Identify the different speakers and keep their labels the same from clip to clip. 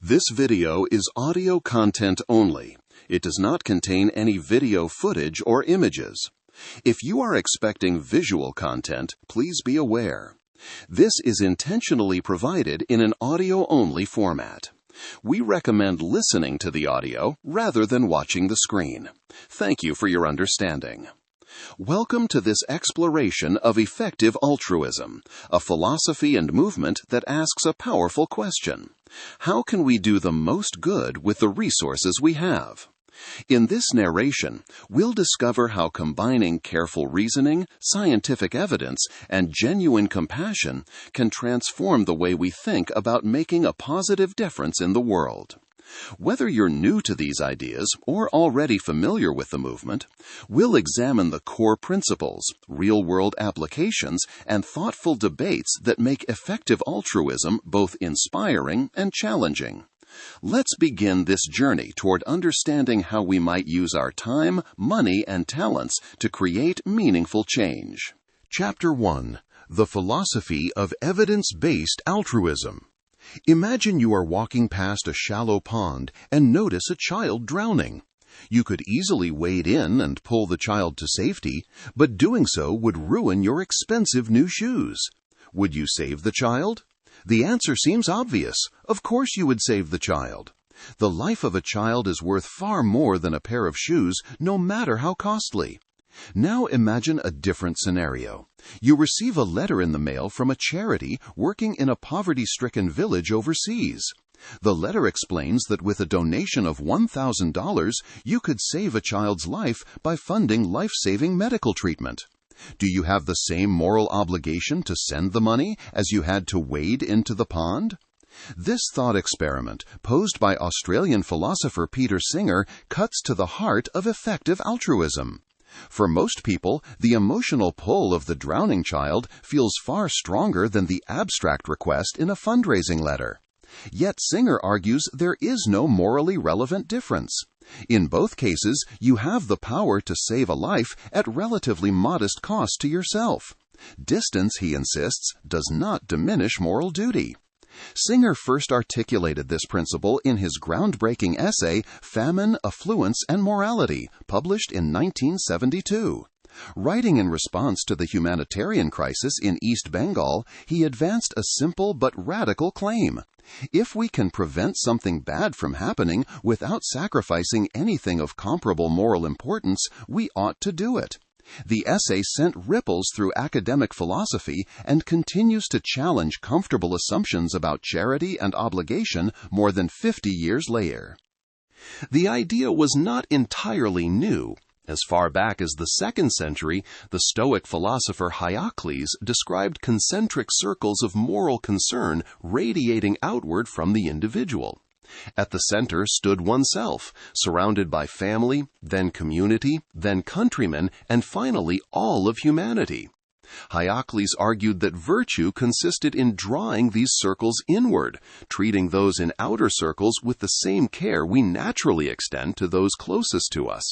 Speaker 1: This video is audio content only. It does not contain any video footage or images. If you are expecting visual content, please be aware. This is intentionally provided in an audio-only format. We recommend listening to the audio rather than watching the screen. Thank you for your understanding. Welcome to this exploration of effective altruism, a philosophy and movement that asks a powerful question. How can we do the most good with the resources we have? In this narration, we'll discover how combining careful reasoning, scientific evidence, and genuine compassion can transform the way we think about making a positive difference in the world. Whether you're new to these ideas or already familiar with the movement, we'll examine the core principles, real-world applications, and thoughtful debates that make effective altruism both inspiring and challenging. Let's begin this journey toward understanding how we might use our time, money, and talents to create meaningful change. Chapter 1. The Philosophy of Evidence-Based Altruism. Imagine you are walking past a shallow pond and notice a child drowning. You could easily wade in and pull the child to safety, but doing so would ruin your expensive new shoes. Would you save the child? The answer seems obvious. Of course you would save the child. The life of a child is worth far more than a pair of shoes, no matter how costly. Now imagine a different scenario. You receive a letter in the mail from a charity working in a poverty-stricken village overseas. The letter explains that with a donation of $1,000, you could save a child's life by funding life-saving medical treatment. Do you have the same moral obligation to send the money as you had to wade into the pond? This thought experiment, posed by Australian philosopher Peter Singer, cuts to the heart of effective altruism. For most people, the emotional pull of the drowning child feels far stronger than the abstract request in a fundraising letter. Yet Singer argues there is no morally relevant difference. In both cases, you have the power to save a life at relatively modest cost to yourself. Distance, he insists, does not diminish moral duty. Singer first articulated this principle in his groundbreaking essay, Famine, Affluence, and Morality, published in 1972. Writing in response to the humanitarian crisis in East Bengal, he advanced a simple but radical claim. If we can prevent something bad from happening without sacrificing anything of comparable moral importance, we ought to do it. The essay sent ripples through academic philosophy and continues to challenge comfortable assumptions about charity and obligation more than 50 years later. The idea was not entirely new. As far back as the 2nd century, the Stoic philosopher Hyacles described concentric circles of moral concern radiating outward from the individual. At the center stood oneself, surrounded by family, then community, then countrymen, and finally all of humanity. Hyacles argued that virtue consisted in drawing these circles inward, treating those in outer circles with the same care we naturally extend to those closest to us.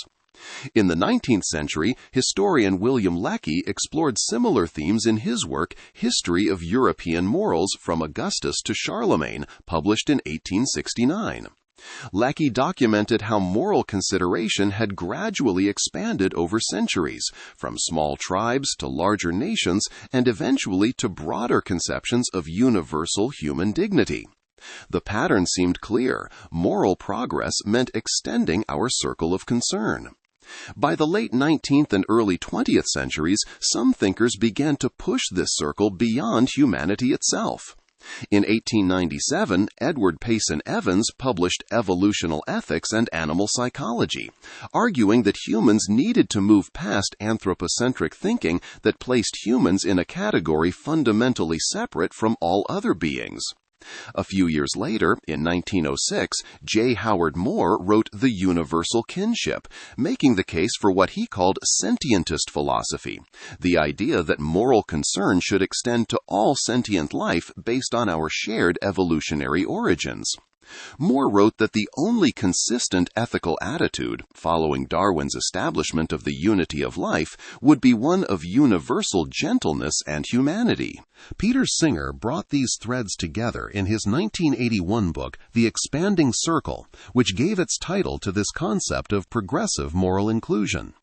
Speaker 1: In the 19th century, historian William Lecky explored similar themes in his work, History of European Morals from Augustus to Charlemagne, published in 1869. Lecky documented how moral consideration had gradually expanded over centuries, from small tribes to larger nations, and eventually to broader conceptions of universal human dignity. The pattern seemed clear. Moral progress meant extending our circle of concern. By the late 19th and early 20th centuries, some thinkers began to push this circle beyond humanity itself. In 1897, Edward Payson Evans published Evolutional Ethics and Animal Psychology, arguing that humans needed to move past anthropocentric thinking that placed humans in a category fundamentally separate from all other beings. A few years later, in 1906, J. Howard Moore wrote The Universal Kinship, making the case for what he called sentientist philosophy, the idea that moral concern should extend to all sentient life based on our shared evolutionary origins. Moore wrote that the only consistent ethical attitude, following Darwin's establishment of the unity of life, would be one of universal gentleness and humanity. Peter Singer brought these threads together in his 1981 book, The Expanding Circle, which gave its title to this concept of progressive moral inclusion.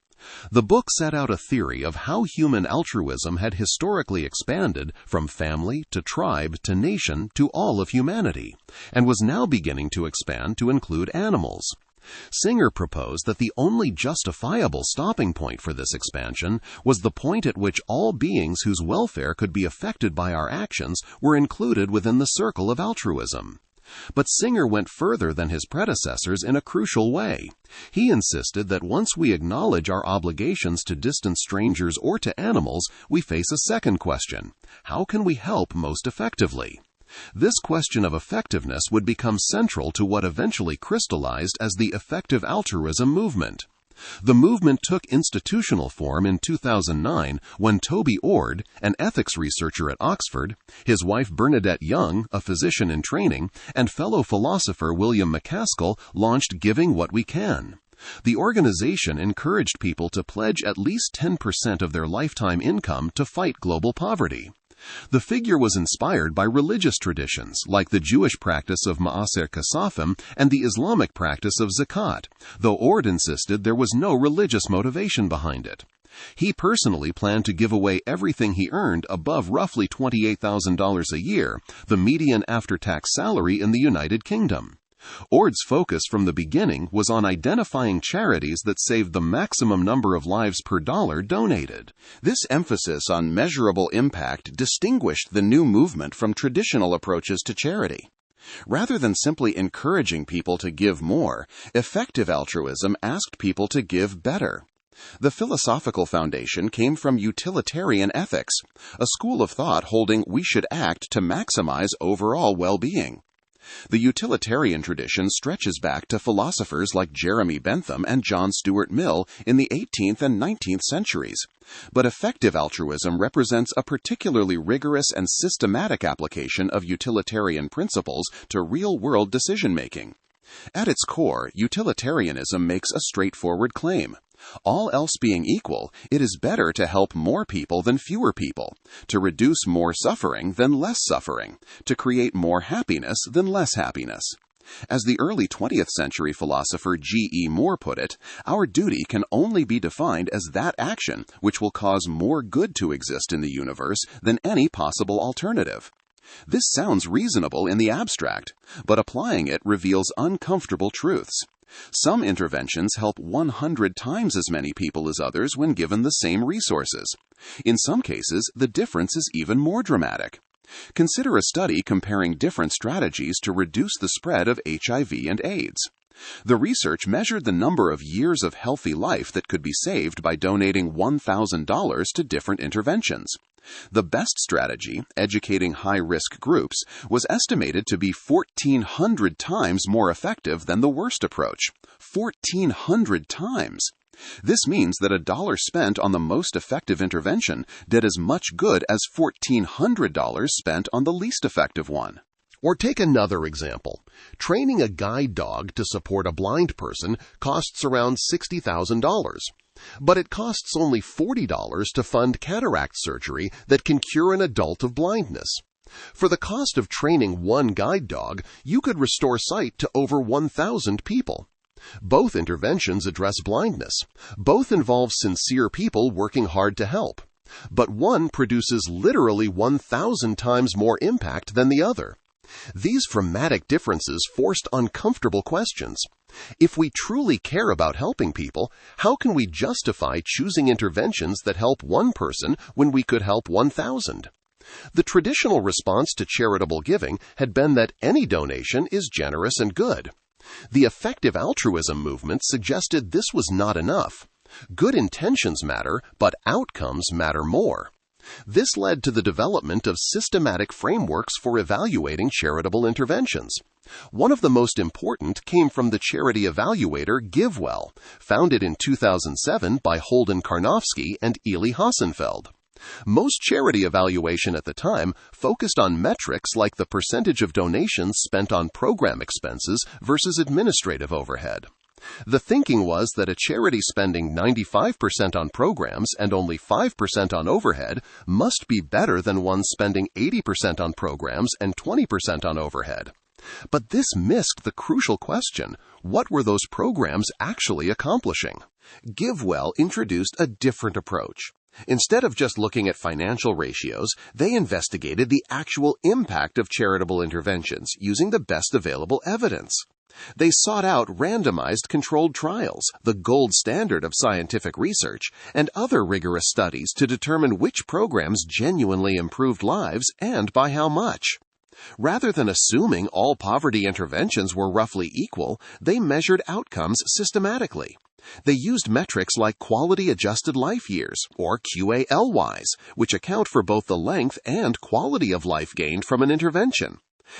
Speaker 1: The book set out a theory of how human altruism had historically expanded from family to tribe to nation to all of humanity, and was now beginning to expand to include animals. Singer proposed that the only justifiable stopping point for this expansion was the point at which all beings whose welfare could be affected by our actions were included within the circle of altruism. But Singer went further than his predecessors in a crucial way. He insisted that once we acknowledge our obligations to distant strangers or to animals, we face a second question: how can we help most effectively? This question of effectiveness would become central to what eventually crystallized as the Effective Altruism movement. The movement took institutional form in 2009 when Toby Ord, an ethics researcher at Oxford, his wife Bernadette Young, a physician in training, and fellow philosopher William MacAskill launched Giving What We Can. The organization encouraged people to pledge at least 10% of their lifetime income to fight global poverty. The figure was inspired by religious traditions, like the Jewish practice of Ma'aser Kasafim and the Islamic practice of Zakat, though Ord insisted there was no religious motivation behind it. He personally planned to give away everything he earned above roughly $28,000 a year, the median after-tax salary in the United Kingdom. Ord's focus from the beginning was on identifying charities that saved the maximum number of lives per dollar donated. This emphasis on measurable impact distinguished the new movement from traditional approaches to charity. Rather than simply encouraging people to give more, effective altruism asked people to give better. The philosophical foundation came from utilitarian ethics, a school of thought holding we should act to maximize overall well-being. The utilitarian tradition stretches back to philosophers like Jeremy Bentham and John Stuart Mill in the 18th and 19th centuries. But effective altruism represents a particularly rigorous and systematic application of utilitarian principles to real-world decision-making. At its core, utilitarianism makes a straightforward claim. All else being equal, it is better to help more people than fewer people, to reduce more suffering than less suffering, to create more happiness than less happiness. As the early 20th century philosopher G.E. Moore put it, our duty can only be defined as that action which will cause more good to exist in the universe than any possible alternative. This sounds reasonable in the abstract, but applying it reveals uncomfortable truths. Some interventions help 100 times as many people as others when given the same resources. In some cases, the difference is even more dramatic. Consider a study comparing different strategies to reduce the spread of HIV and AIDS. The research measured the number of years of healthy life that could be saved by donating $1,000 to different interventions. The best strategy, educating high-risk groups, was estimated to be 1,400 times more effective than the worst approach. 1,400 times! This means that $1 spent on the most effective intervention did as much good as $1,400 spent on the least effective one.
Speaker 2: Or take another example. Training a guide dog to support a blind person costs around $60,000. But it costs only $40 to fund cataract surgery that can cure an adult of blindness. For the cost of training one guide dog, you could restore sight to over 1,000 people. Both interventions address blindness. Both involve sincere people working hard to help. But one produces literally 1,000 times more impact than the other. These dramatic differences forced uncomfortable questions. If we truly care about helping people, how can we justify choosing interventions that help one person when we could help 1,000? The traditional response to charitable giving had been that any donation is generous and good. The effective altruism movement suggested this was not enough. Good intentions matter, but outcomes matter more. This led to the development of systematic frameworks for evaluating charitable interventions. One of the most important came from the charity evaluator GiveWell, founded in 2007 by Holden Karnofsky and Eli Hassenfeld. Most charity evaluation at the time focused on metrics like the percentage of donations spent on program expenses versus administrative overhead. The thinking was that a charity spending 95% on programs and only 5% on overhead must be better than one spending 80% on programs and 20% on overhead. But this missed the crucial question: what were those programs actually accomplishing? GiveWell introduced a different approach. Instead of just looking at financial ratios, they investigated the actual impact of charitable interventions using the best available evidence. They sought out randomized controlled trials, the gold standard of scientific research, and other rigorous studies to determine which programs genuinely improved lives and by how much. Rather than assuming all poverty interventions were roughly equal, they measured outcomes systematically. They used metrics like quality-adjusted life years, or QALYs, which account for both the length and quality of life gained from an intervention.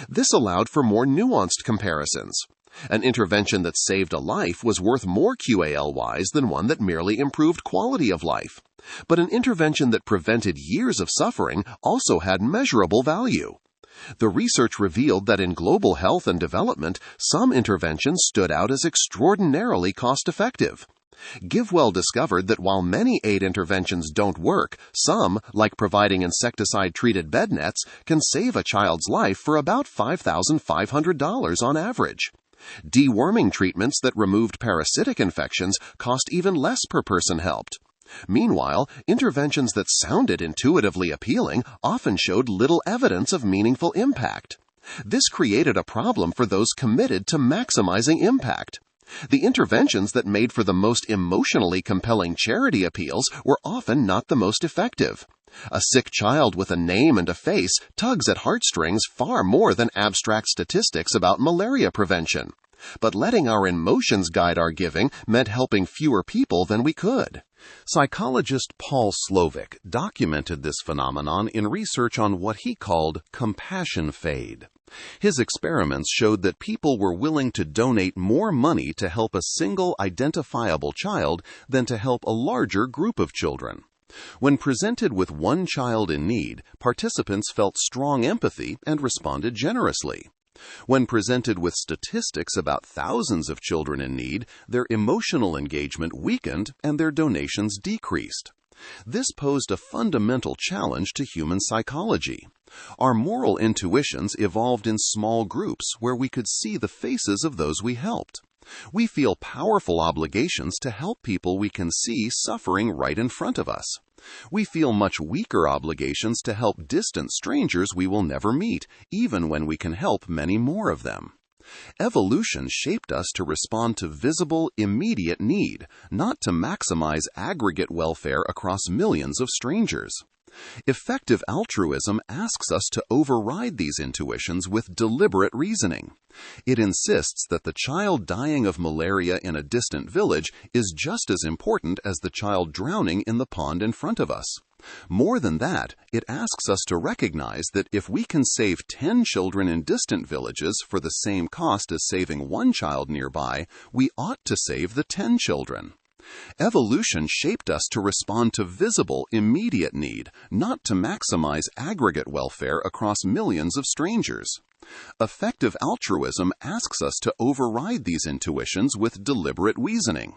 Speaker 2: This allowed for more nuanced comparisons. An intervention that saved a life was worth more QALYs than one that merely improved quality of life. But an intervention that prevented years of suffering also had measurable value. The research revealed that in global health and development, some interventions stood out as extraordinarily cost-effective. GiveWell discovered that while many aid interventions don't work, some, like providing insecticide-treated bed nets, can save a child's life for about $5,500 on average. Deworming treatments that removed parasitic infections cost even less per person helped. Meanwhile, interventions that sounded intuitively appealing often showed little evidence of meaningful impact. This created a problem for those committed to maximizing impact. The interventions that made for the most emotionally compelling charity appeals were often not the most effective. A sick child with a name and a face tugs at heartstrings far more than abstract statistics about malaria prevention. But letting our emotions guide our giving meant helping fewer people than we could.
Speaker 1: Psychologist Paul Slovic documented this phenomenon in research on what he called compassion fade. His experiments showed that people were willing to donate more money to help a single identifiable child than to help a larger group of children. When presented with one child in need, participants felt strong empathy and responded generously. When presented with statistics about thousands of children in need, their emotional engagement weakened and their donations decreased. This posed a fundamental challenge to human psychology. Our moral intuitions evolved in small groups where we could see the faces of those we helped. We feel powerful obligations to help people we can see suffering right in front of us. We feel much weaker obligations to help distant strangers we will never meet, even when we can help many more of them. Evolution shaped us to respond to visible, immediate need, not to maximize aggregate welfare across millions of strangers. Effective altruism asks us to override these intuitions with deliberate reasoning. It insists that the child dying of malaria in a distant village is just as important as the child drowning in the pond in front of us. More than that, it asks us to recognize that if we can save 10 children in distant villages for the same cost as saving one child nearby, we ought to save the 10 children. Evolution shaped us to respond to visible, immediate need, not to maximize aggregate welfare across millions of strangers. Effective altruism asks us to override these intuitions with deliberate reasoning.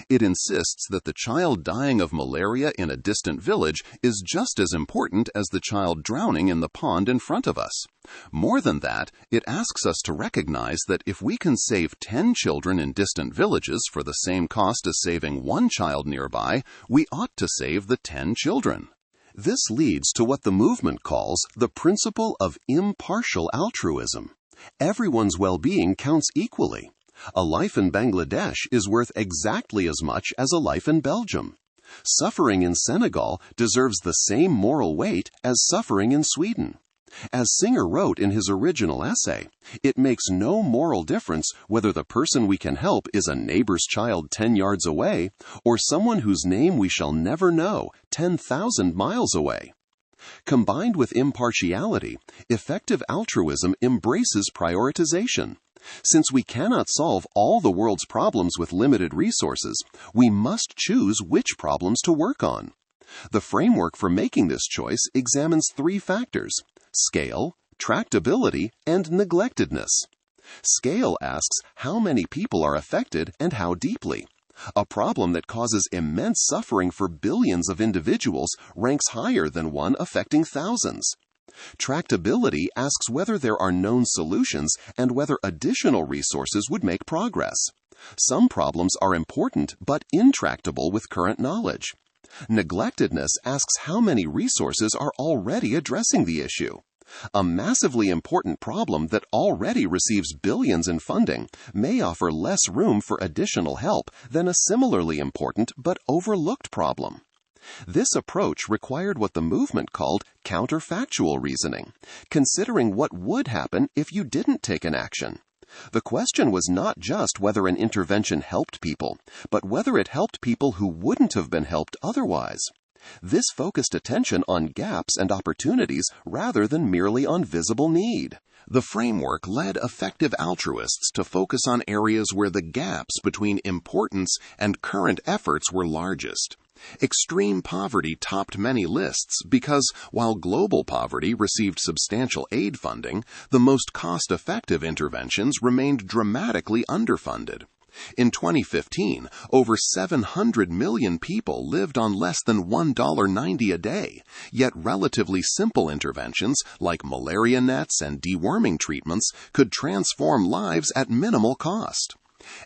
Speaker 1: It insists that the child dying of malaria in a distant village is just as important as the child drowning in the pond in front of us. More than that, it asks us to recognize that if we can save 10 children in distant villages for the same cost as saving one child nearby, we ought to save the 10 children. This leads to what the movement calls the principle of impartial altruism. Everyone's well-being counts equally. A life in Bangladesh is worth exactly as much as a life in Belgium. Suffering in Senegal deserves the same moral weight as suffering in Sweden. As Singer wrote in his original essay, it makes no moral difference whether the person we can help is a neighbor's child 10 yards away or someone whose name we shall never know 10,000 miles away. Combined with impartiality, effective altruism embraces prioritization. Since we cannot solve all the world's problems with limited resources, we must choose which problems to work on. The framework for making this choice examines three factors: scale, tractability, and neglectedness. Scale asks how many people are affected and how deeply. A problem that causes immense suffering for billions of individuals ranks higher than one affecting thousands. Tractability asks whether there are known solutions and whether additional resources would make progress. Some problems are important but intractable with current knowledge. Neglectedness asks how many resources are already addressing the issue. A massively important problem that already receives billions in funding may offer less room for additional help than a similarly important but overlooked problem. This approach required what the movement called counterfactual reasoning, considering what would happen if you didn't take an action. The question was not just whether an intervention helped people, but whether it helped people who wouldn't have been helped otherwise. This focused attention on gaps and opportunities rather than merely on visible need.
Speaker 2: The framework led effective altruists to focus on areas where the gaps between importance and current efforts were largest. Extreme poverty topped many lists because, while global poverty received substantial aid funding, the most cost-effective interventions remained dramatically underfunded. In 2015, over 700 million people lived on less than $1.90 a day, yet relatively simple interventions like malaria nets and deworming treatments could transform lives at minimal cost.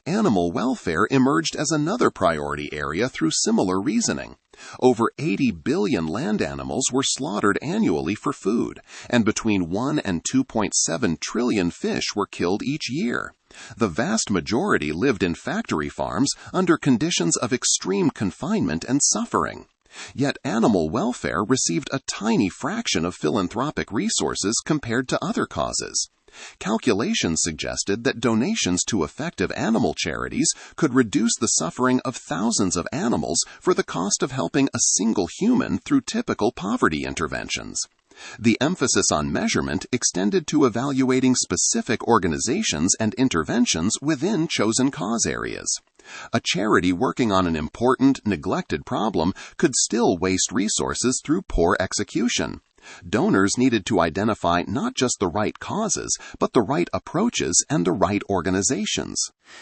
Speaker 2: Animal welfare emerged as another priority area through similar reasoning. Over 80 billion land animals were slaughtered annually for food, and between 1 and 2.7 trillion fish were killed each year. The vast majority lived in factory farms under conditions of extreme confinement and suffering. Yet animal welfare received a tiny fraction of philanthropic resources compared to other causes. Calculations suggested that donations to effective animal charities could reduce the suffering of thousands of animals for the cost of helping a single human through typical poverty interventions. The emphasis on measurement extended to evaluating specific organizations and interventions within chosen cause areas. A charity working on an important, neglected problem could still waste resources through poor execution. Donors needed to identify not just the right causes, but the right approaches and the right organizations.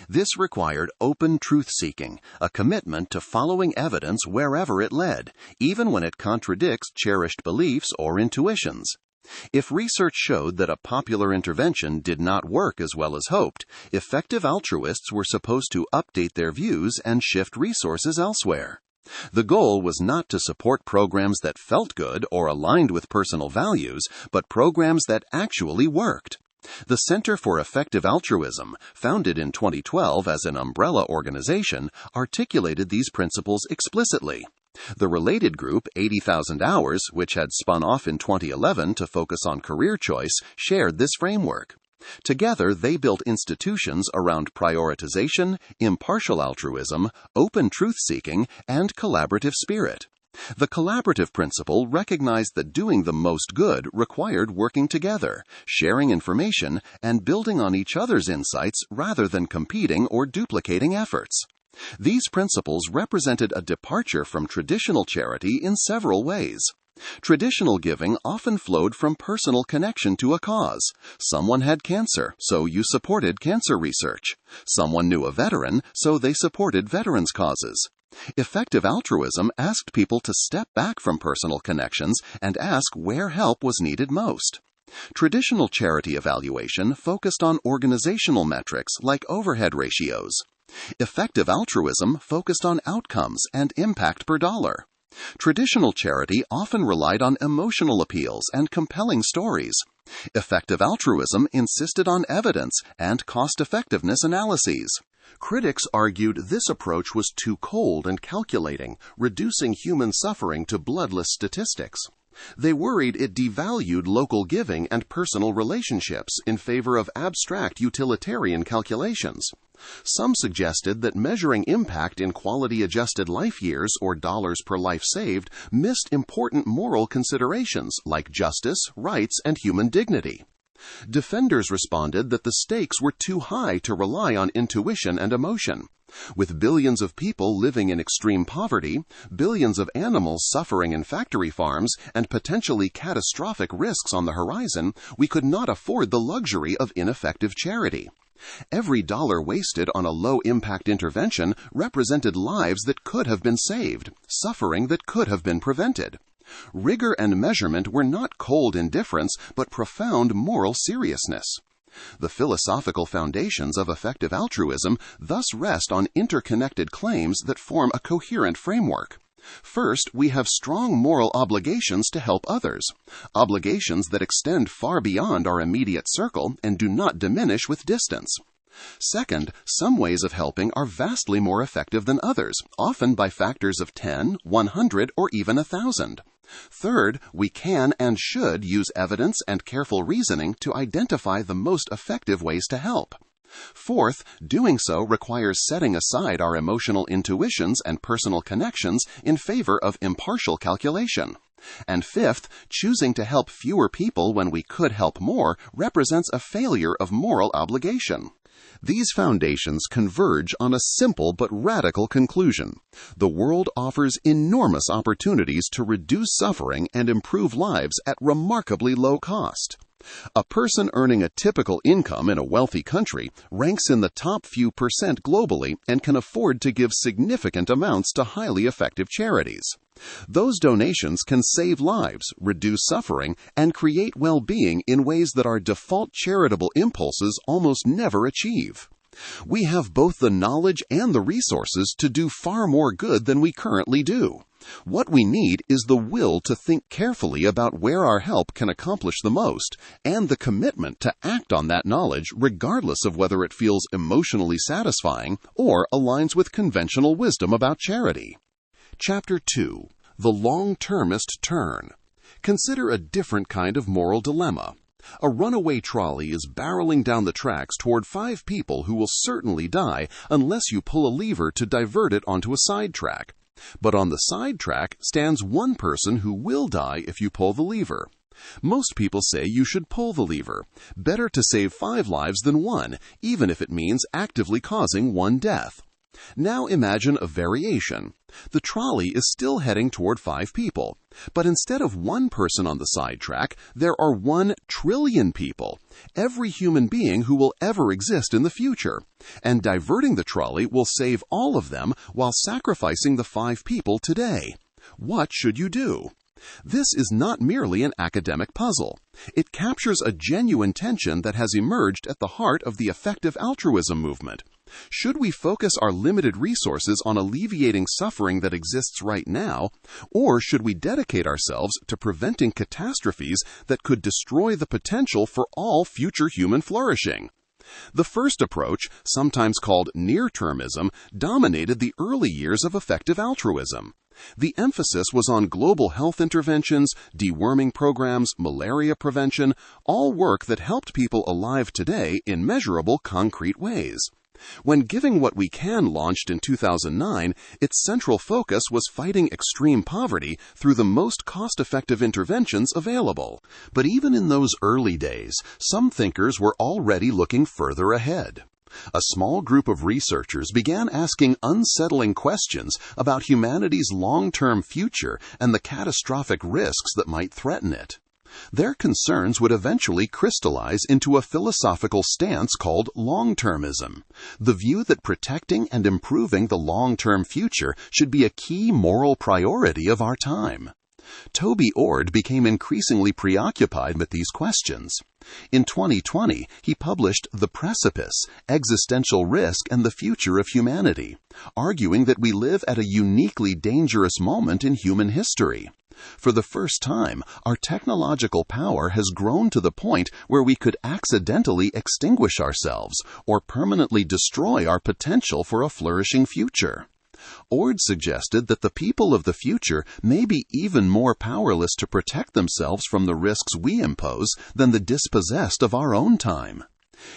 Speaker 1: This required open truth-seeking, a commitment to following evidence wherever it led, even when it contradicts cherished beliefs or intuitions. If research showed that a popular intervention did not work as well as hoped, effective altruists were supposed to update their views and shift resources elsewhere. The goal was not to support programs that felt good or aligned with personal values, but programs that actually worked. The Center for Effective Altruism, founded in 2012 as an umbrella organization, articulated these principles explicitly. The related group, 80,000 Hours, which had spun off in 2011 to focus on career choice, shared this framework. Together, they built institutions around prioritization, impartial altruism, open truth-seeking, and collaborative spirit. The collaborative principle recognized that doing the most good required working together, sharing information, and building on each other's insights rather than competing or duplicating efforts. These principles represented a departure from traditional charity in several ways. Traditional giving often flowed from personal connection to a cause. Someone had cancer, so you supported cancer research. Someone knew a veteran, so they supported veterans' causes. Effective altruism asked people to step back from personal connections and ask where help was needed most. Traditional charity evaluation focused on organizational metrics like overhead ratios. Effective altruism focused on outcomes and impact per dollar. Traditional charity often relied on emotional appeals and compelling stories. Effective altruism insisted on evidence and cost-effectiveness analyses. Critics argued this approach was too cold and calculating, reducing human suffering to bloodless statistics. They worried it devalued local giving and personal relationships in favor of abstract utilitarian calculations. Some suggested that measuring impact in quality-adjusted life years or dollars per life saved missed important moral considerations like justice, rights, and human dignity. Defenders responded that the stakes were too high to rely on intuition and emotion. With billions of people living in extreme poverty, billions of animals suffering in factory farms, and potentially catastrophic risks on the horizon, we could not afford the luxury of ineffective charity. Every dollar wasted on a low-impact intervention represented lives that could have been saved, suffering that could have been prevented. Rigor and measurement were not cold indifference, but profound moral seriousness. The philosophical foundations of effective altruism thus rest on interconnected claims that form a coherent framework. First, we have strong moral obligations to help others, obligations that extend far beyond our immediate circle and do not diminish with distance. Second, some ways of helping are vastly more effective than others, often by factors of 10, 100, or even 1,000. Third, we can and should use evidence and careful reasoning to identify the most effective ways to help. Fourth, doing so requires setting aside our emotional intuitions and personal connections in favor of impartial calculation. And fifth, choosing to help fewer people when we could help more represents a failure of moral obligation. These foundations converge on a simple but radical conclusion. The world offers enormous opportunities to reduce suffering and improve lives at remarkably low cost. A person earning a typical income in a wealthy country ranks in the top few percent globally and can afford to give significant amounts to highly effective charities. Those donations can save lives, reduce suffering, and create well-being in ways that our default charitable impulses almost never achieve. We have both the knowledge and the resources to do far more good than we currently do. What we need is the will to think carefully about where our help can accomplish the most, and the commitment to act on that knowledge regardless of whether it feels emotionally satisfying or aligns with conventional wisdom about charity. Chapter 2. The Longtermist Turn. Consider a different kind of moral dilemma. A runaway trolley is barreling down the tracks toward 5 people who will certainly die unless you pull a lever to divert it onto a side track. But on the side track stands one person who will die if you pull the lever. Most people say you should pull the lever. Better to save 5 lives than 1, even if it means actively causing 1 death. Now imagine a variation. The trolley is still heading toward 5 people, but instead of 1 person on the side track, there are 1 trillion people, every human being who will ever exist in the future, and diverting the trolley will save all of them while sacrificing the 5 people today. What should you do? This is not merely an academic puzzle. It captures a genuine tension that has emerged at the heart of the effective altruism movement. Should we focus our limited resources on alleviating suffering that exists right now, or should we dedicate ourselves to preventing catastrophes that could destroy the potential for all future human flourishing? The first approach, sometimes called near-termism, dominated the early years of effective altruism. The emphasis was on global health interventions, deworming programs, malaria prevention, all work that helped people alive today in measurable, concrete ways. When Giving What We Can launched in 2009, its central focus was fighting extreme poverty through the most cost-effective interventions available. But even in those early days, some thinkers were already looking further ahead. A small group of researchers began asking unsettling questions about humanity's long-term future and the catastrophic risks that might threaten it. Their concerns would eventually crystallize into a philosophical stance called Longtermism, the view that protecting and improving the long-term future should be a key moral priority of our time. Toby Ord became increasingly preoccupied with these questions. In 2020, he published The Precipice, Existential Risk and the Future of Humanity, arguing that we live at a uniquely dangerous moment in human history. For the first time, our technological power has grown to the point where we could accidentally extinguish ourselves or permanently destroy our potential for a flourishing future. Ord suggested that the people of the future may be even more powerless to protect themselves from the risks we impose than the dispossessed of our own time.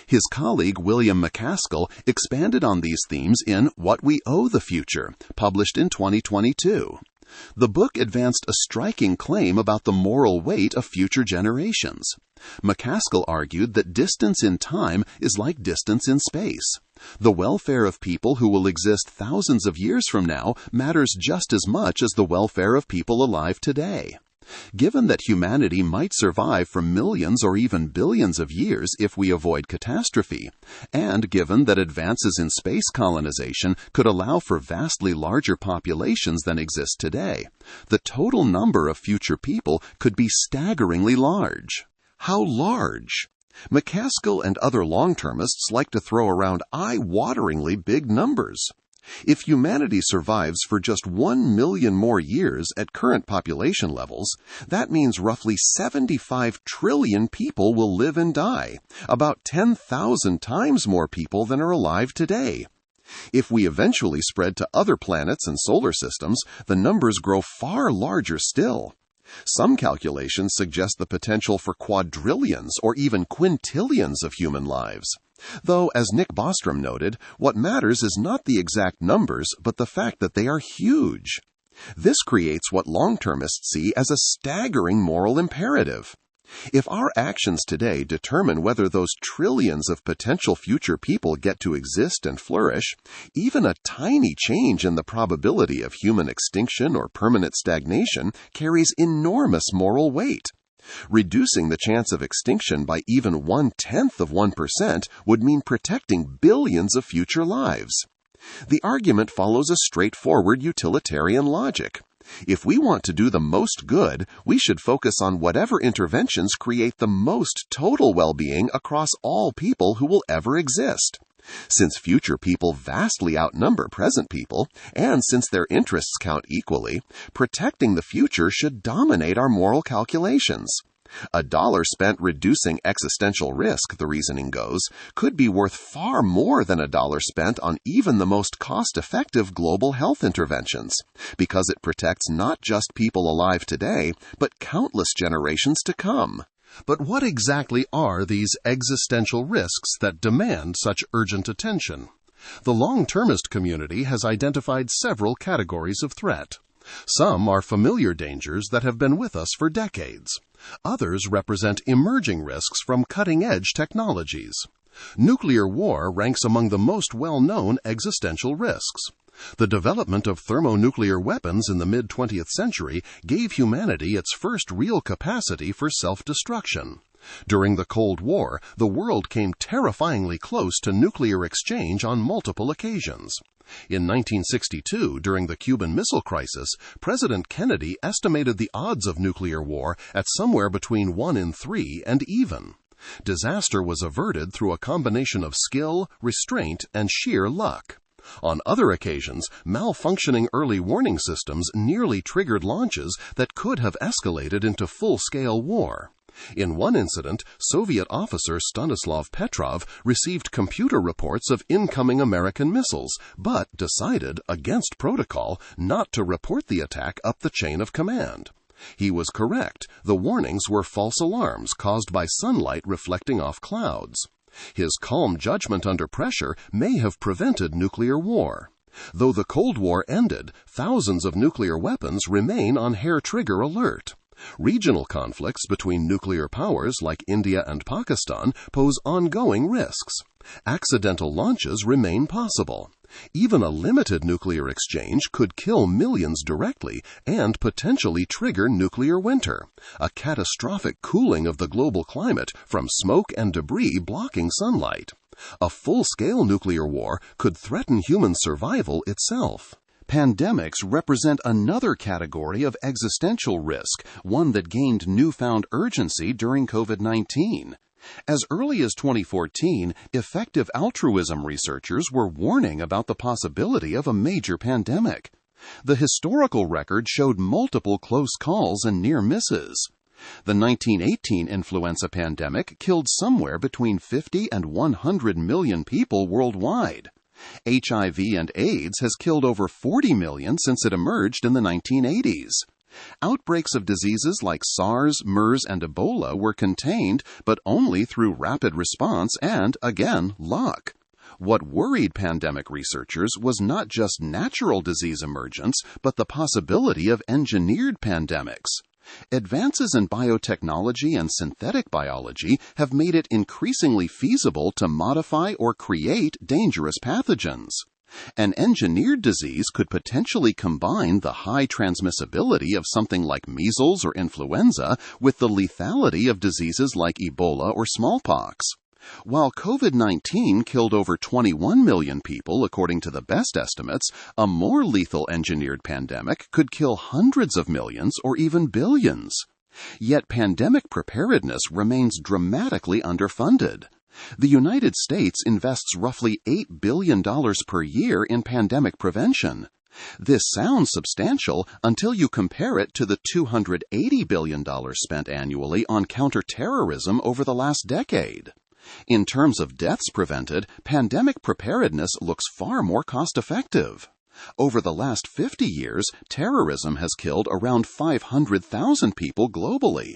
Speaker 1: His colleague William MacAskill expanded on these themes in What We Owe the Future, published in 2022. The book advanced a striking claim about the moral weight of future generations. MacAskill argued that distance in time is like distance in space. The welfare of people who will exist thousands of years from now matters just as much as the welfare of people alive today. Given that humanity might survive for millions or even billions of years if we avoid catastrophe, and given that advances in space colonization could allow for vastly larger populations than exist today, the total number of future people could be staggeringly large. How large? McCaskill and other long-termists like to throw around eye-wateringly big numbers. If humanity survives for just 1 million more years at current population levels, that means roughly 75 trillion people will live and die, about 10,000 times more people than are alive today. If we eventually spread to other planets and solar systems, the numbers grow far larger still. Some calculations suggest the potential for quadrillions or even quintillions of human lives. Though, as Nick Bostrom noted, what matters is not the exact numbers, but the fact that they are huge. This creates what long-termists see as a staggering moral imperative. If our actions today determine whether those trillions of potential future people get to exist and flourish, even a tiny change in the probability of human extinction or permanent stagnation carries enormous moral weight. Reducing the chance of extinction by even 0.1% would mean protecting billions of future lives. The argument follows a straightforward utilitarian logic. If we want to do the most good, we should focus on whatever interventions create the most total well-being across all people who will ever exist. Since future people vastly outnumber present people, and since their interests count equally, protecting the future should dominate our moral calculations. $1 spent reducing existential risk, the reasoning goes, could be worth far more than $1 spent on even the most cost-effective global health interventions, because it protects not just people alive today, but countless generations to come.
Speaker 2: But what exactly are these existential risks that demand such urgent attention? The long-termist community has identified several categories of threat. Some are familiar dangers that have been with us for decades. Others represent emerging risks from cutting-edge technologies. Nuclear war ranks among the most well-known existential risks. The development of thermonuclear weapons in the mid-20th century gave humanity its first real capacity for self-destruction. During the Cold War, the world came terrifyingly close to nuclear exchange on multiple occasions. In 1962, during the Cuban Missile Crisis, President Kennedy estimated the odds of nuclear war at somewhere between 1 in 3 and even. Disaster was averted through a combination of skill, restraint, and sheer luck. On other occasions, malfunctioning early warning systems nearly triggered launches that could have escalated into full-scale war. In one incident, Soviet officer Stanislav Petrov received computer reports of incoming American missiles, but decided, against protocol, not to report the attack up the chain of command. He was correct. The warnings were false alarms caused by sunlight reflecting off clouds. His calm judgment under pressure may have prevented nuclear war. Though the Cold War ended, thousands of nuclear weapons remain on hair-trigger alert. Regional conflicts between nuclear powers like India and Pakistan pose ongoing risks. Accidental launches remain possible. Even a limited nuclear exchange could kill millions directly and potentially trigger nuclear winter, a catastrophic cooling of the global climate from smoke and debris blocking sunlight. A full-scale nuclear war could threaten human survival itself.
Speaker 1: Pandemics represent another category of existential risk, one that gained newfound urgency during COVID-19. As early as 2014, Effective Altruism researchers were warning about the possibility of a major pandemic. The historical record showed multiple close calls and near misses. The 1918 influenza pandemic killed somewhere between 50 and 100 million people worldwide. HIV and AIDS has killed over 40 million since it emerged in the 1980s. Outbreaks of diseases like SARS, MERS, and Ebola were contained, but only through rapid response and, again, luck. What worried pandemic researchers was not just natural disease emergence, but the possibility of engineered pandemics. Advances in biotechnology and synthetic biology have made it increasingly feasible to modify or create dangerous pathogens. An engineered disease could potentially combine the high transmissibility of something like measles or influenza with the lethality of diseases like Ebola or smallpox. While COVID-19 killed over 21 million people, according to the best estimates, a more lethal engineered pandemic could kill hundreds of millions or even billions. Yet pandemic preparedness remains dramatically underfunded. The United States invests roughly $8 billion per year in pandemic prevention. This sounds substantial until you compare it to the $280 billion spent annually on counterterrorism over the last decade. In terms of deaths prevented, pandemic preparedness looks far more cost-effective. Over the last 50 years, terrorism has killed around 500,000 people globally.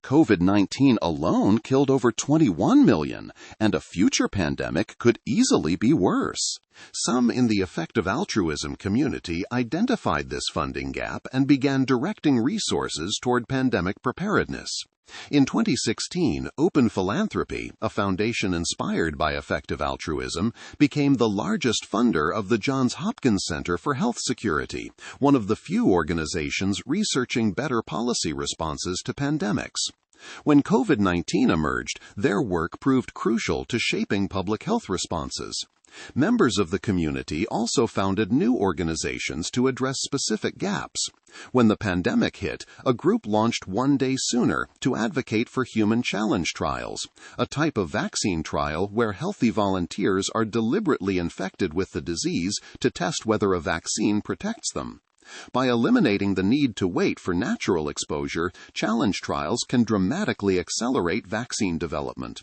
Speaker 1: COVID-19 alone killed over 21 million, and a future pandemic could easily be worse.
Speaker 2: Some in the Effective Altruism community identified this funding gap and began directing resources toward pandemic preparedness. In 2016, Open Philanthropy, a foundation inspired by Effective Altruism, became the largest funder of the Johns Hopkins Center for Health Security, one of the few organizations researching better policy responses to pandemics. When COVID-19 emerged, their work proved crucial to shaping public health responses. Members of the community also founded new organizations to address specific gaps. When the pandemic hit, a group launched One Day Sooner to advocate for human challenge trials, a type of vaccine trial where healthy volunteers are deliberately infected with the disease to test whether a vaccine protects them. By eliminating the need to wait for natural exposure, challenge trials can dramatically accelerate vaccine development.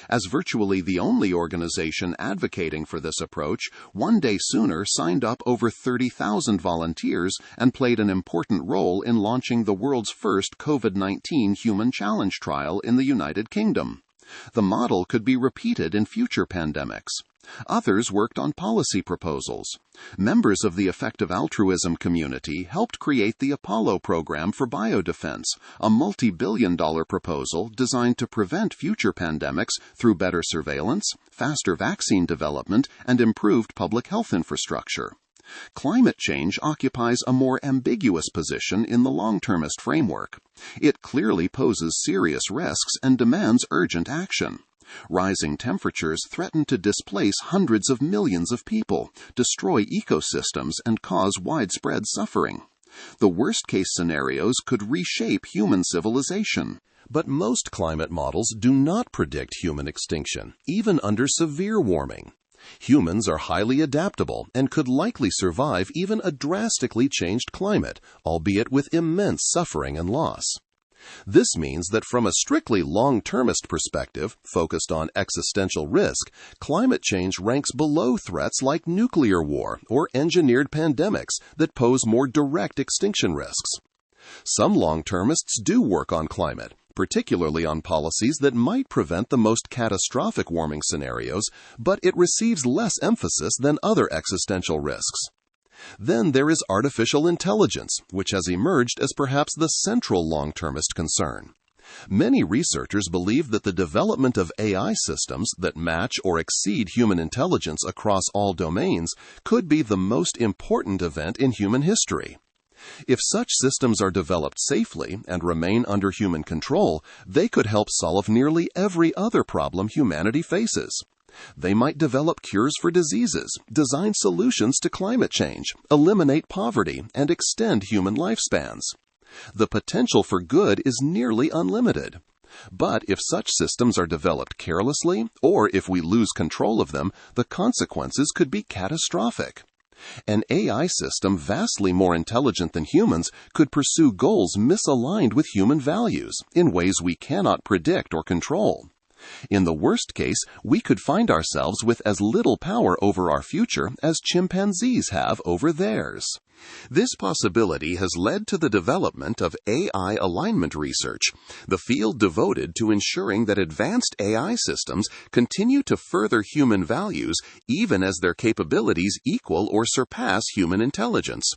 Speaker 2: As virtually the only organization advocating for this approach, One Day Sooner signed up over 30,000 volunteers and played an important role in launching the world's first COVID-19 human challenge trial in the United Kingdom. The model could be repeated in future pandemics. Others worked on policy proposals. Members of the Effective Altruism community helped create the Apollo program for biodefense, a multi-billion-dollar proposal designed to prevent future pandemics through better surveillance, faster vaccine development, and improved public health infrastructure. Climate change occupies a more ambiguous position in the Longtermist framework. It clearly poses serious risks and demands urgent action. Rising temperatures threaten to displace hundreds of millions of people, destroy ecosystems, and cause widespread suffering. The worst-case scenarios could reshape human civilization.
Speaker 1: But most climate models do not predict human extinction, even under severe warming. Humans are highly adaptable and could likely survive even a drastically changed climate, albeit with immense suffering and loss. This means that from a strictly long-termist perspective, focused on existential risk, climate change ranks below threats like nuclear war or engineered pandemics that pose more direct extinction risks. Some long-termists do work on climate, particularly on policies that might prevent the most catastrophic warming scenarios, but it receives less emphasis than other existential risks. Then there is artificial intelligence, which has emerged as perhaps the central long-termist concern. Many researchers believe that the development of AI systems that match or exceed human intelligence across all domains could be the most important event in human history. If such systems are developed safely and remain under human control, they could help solve nearly every other problem humanity faces. They might develop cures for diseases, design solutions to climate change, eliminate poverty, and extend human lifespans. The potential for good is nearly unlimited. But if such systems are developed carelessly, or if we lose control of them, the consequences could be catastrophic. An AI system vastly more intelligent than humans could pursue goals misaligned with human values in ways we cannot predict or control. In the worst case, we could find ourselves with as little power over our future as chimpanzees have over theirs. This possibility has led to the development of AI alignment research, the field devoted to ensuring that advanced AI systems continue to further human values even as their capabilities equal or surpass human intelligence.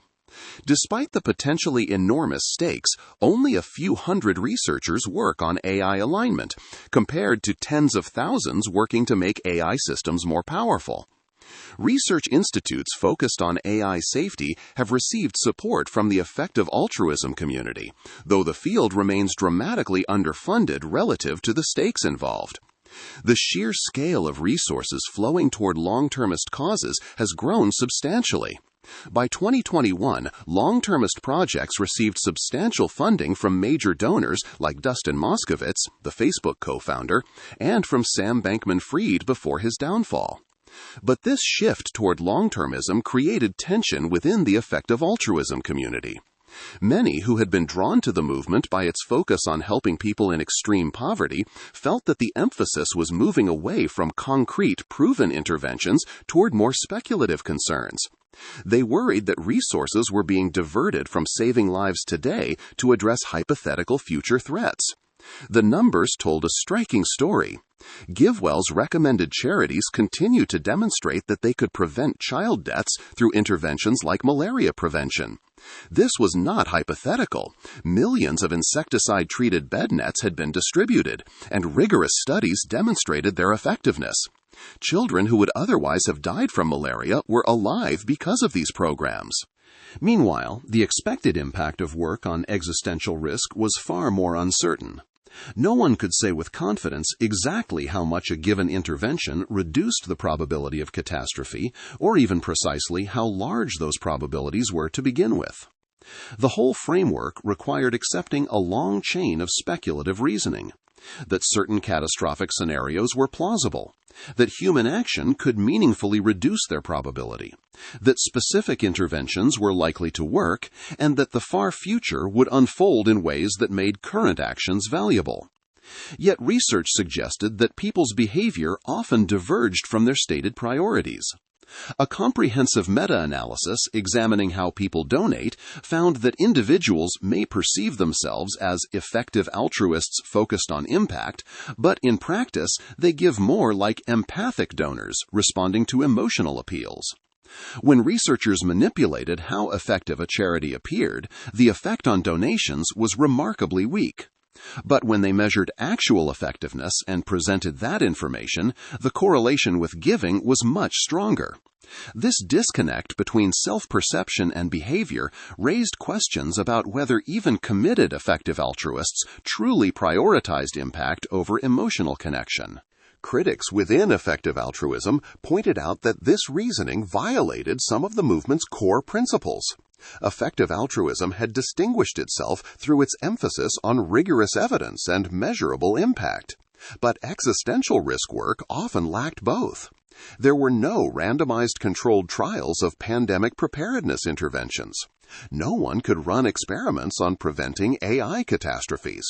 Speaker 1: Despite the potentially enormous stakes, only a few hundred researchers work on AI alignment, compared to tens of thousands working to make AI systems more powerful. Research institutes focused on AI safety have received support from the Effective Altruism community, though the field remains dramatically underfunded relative to the stakes involved. The sheer scale of resources flowing toward long-termist causes has grown substantially. By 2021, long-termist projects received substantial funding from major donors like Dustin Moskovitz, the Facebook co-founder, and from Sam Bankman-Fried before his downfall. But this shift toward long-termism created tension within the Effective Altruism community. Many who had been drawn to the movement by its focus on helping people in extreme poverty felt that the emphasis was moving away from concrete, proven interventions toward more speculative concerns. They worried that resources were being diverted from saving lives today to address hypothetical future threats. The numbers told a striking story. GiveWell's recommended charities continue to demonstrate that they could prevent child deaths through interventions like malaria prevention. This was not hypothetical. Millions of insecticide-treated bed nets had been distributed, and rigorous studies demonstrated their effectiveness. Children who would otherwise have died from malaria were alive because of these programs.
Speaker 2: Meanwhile, the expected impact of work on existential risk was far more uncertain. No one could say with confidence exactly how much a given intervention reduced the probability of catastrophe, or even precisely how large those probabilities were to begin with. The whole framework required accepting a long chain of speculative reasoning. That certain catastrophic scenarios were plausible, that human action could meaningfully reduce their probability, that specific interventions were likely to work, and that the far future would unfold in ways that made current actions valuable. Yet research suggested that people's behavior often diverged from their stated priorities. A comprehensive meta-analysis examining how people donate found that individuals may perceive themselves as effective altruists focused on impact, but in practice they give more like empathic donors responding to emotional appeals. When researchers manipulated how effective a charity appeared, the effect on donations was remarkably weak. But when they measured actual effectiveness and presented that information, the correlation with giving was much stronger. This disconnect between self-perception and behavior raised questions about whether even committed effective altruists truly prioritized impact over emotional connection.
Speaker 1: Critics within effective altruism pointed out that this reasoning violated some of the movement's core principles. Effective altruism had distinguished itself through its emphasis on rigorous evidence and measurable impact. But existential risk work often lacked both. There were no randomized controlled trials of pandemic preparedness interventions. No one could run experiments on preventing AI catastrophes.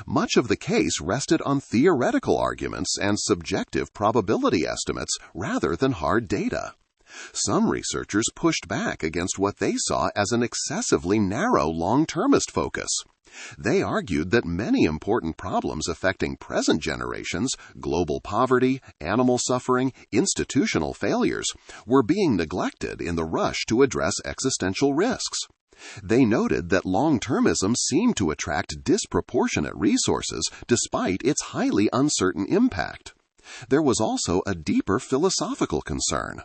Speaker 1: Much of the case rested on theoretical arguments and subjective probability estimates rather than hard data. Some researchers pushed back against what they saw as an excessively narrow long-termist focus. They argued that many important problems affecting present generations, global poverty, animal suffering, institutional failures, were being neglected in the rush to address existential risks. They noted that long-termism seemed to attract disproportionate resources despite its highly uncertain impact. There was also a deeper philosophical concern.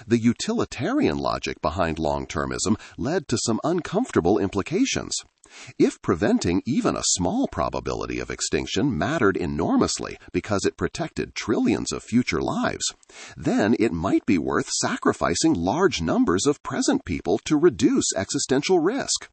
Speaker 1: The utilitarian logic behind long-termism led to some uncomfortable implications. If preventing even a small probability of extinction mattered enormously because it protected trillions of future lives, then it might be worth sacrificing large numbers of present people to reduce existential risk.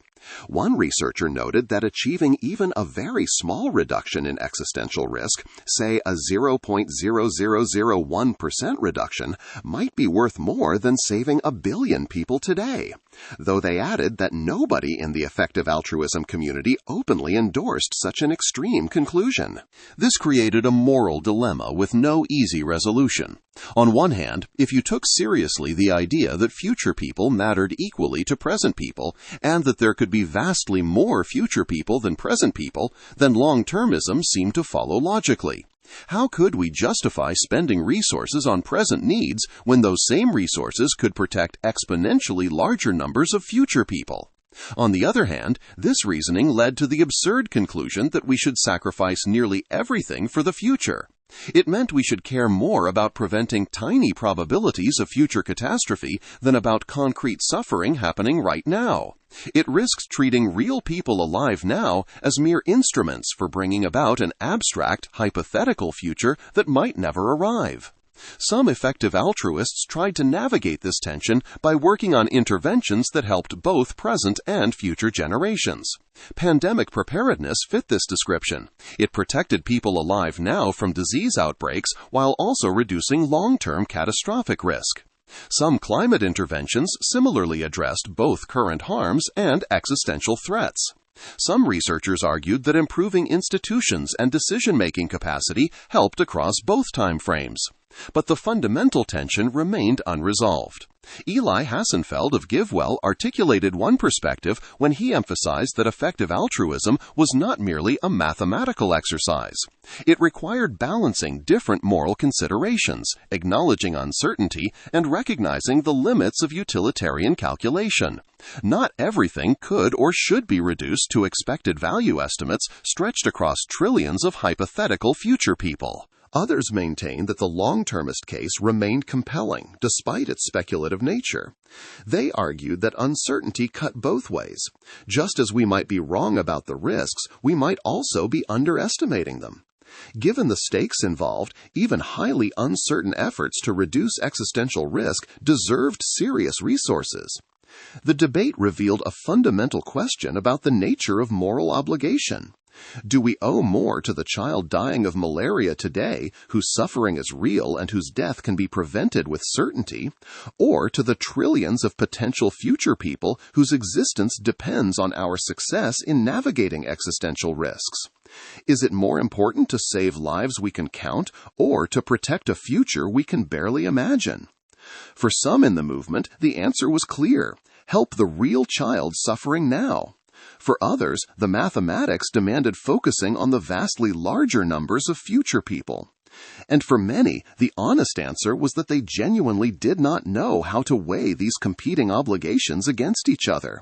Speaker 1: One researcher noted that achieving even a very small reduction in existential risk, say a 0.0001% reduction, might be worth more than saving 1 billion people today, though they added that nobody in the effective altruism community openly endorsed such an extreme conclusion.
Speaker 2: This created a moral dilemma with no easy resolution. On one hand, if you took seriously the idea that future people mattered equally to present people, and that there could be vastly more future people than present people, then long-termism seemed to follow logically.
Speaker 1: How could we justify spending resources on present needs when those same resources could protect exponentially larger numbers of future people? On the other hand, this reasoning led to the absurd conclusion that we should sacrifice nearly everything for the future. It meant we should care more about preventing tiny probabilities of future catastrophe than about concrete suffering happening right now. It risked treating real people alive now as mere instruments for bringing about an abstract, hypothetical future that might never arrive. Some effective altruists tried to navigate this tension by working on interventions that helped both present and future generations. Pandemic preparedness fit this description. It protected people alive now from disease outbreaks while also reducing long-term catastrophic risk. Some climate interventions similarly addressed both current harms and existential threats. Some researchers argued that improving institutions and decision-making capacity helped across both time frames. But the fundamental tension remained unresolved. Eli Hassenfeld of GiveWell articulated one perspective when he emphasized that effective altruism was not merely a mathematical exercise. It required balancing different moral considerations, acknowledging uncertainty, and recognizing the limits of utilitarian calculation. Not everything could or should be reduced to expected value estimates stretched across trillions of hypothetical future people. Others maintain that the long-termist case remained compelling, despite its speculative nature. They argued that uncertainty cut both ways. Just as we might be wrong about the risks, we might also be underestimating them. Given the stakes involved, even highly uncertain efforts to reduce existential risk deserved serious resources. The debate revealed a fundamental question about the nature of moral obligation. Do we owe more to the child dying of malaria today, whose suffering is real and whose death can be prevented with certainty, or to the trillions of potential future people whose existence depends on our success in navigating existential risks? Is it more important to save lives we can count, or to protect a future we can barely imagine? For some in the movement, the answer was clear: help the real child suffering now. For others, the mathematics demanded focusing on the vastly larger numbers of future people. And for many, the honest answer was that they genuinely did not know how to weigh these competing obligations against each other.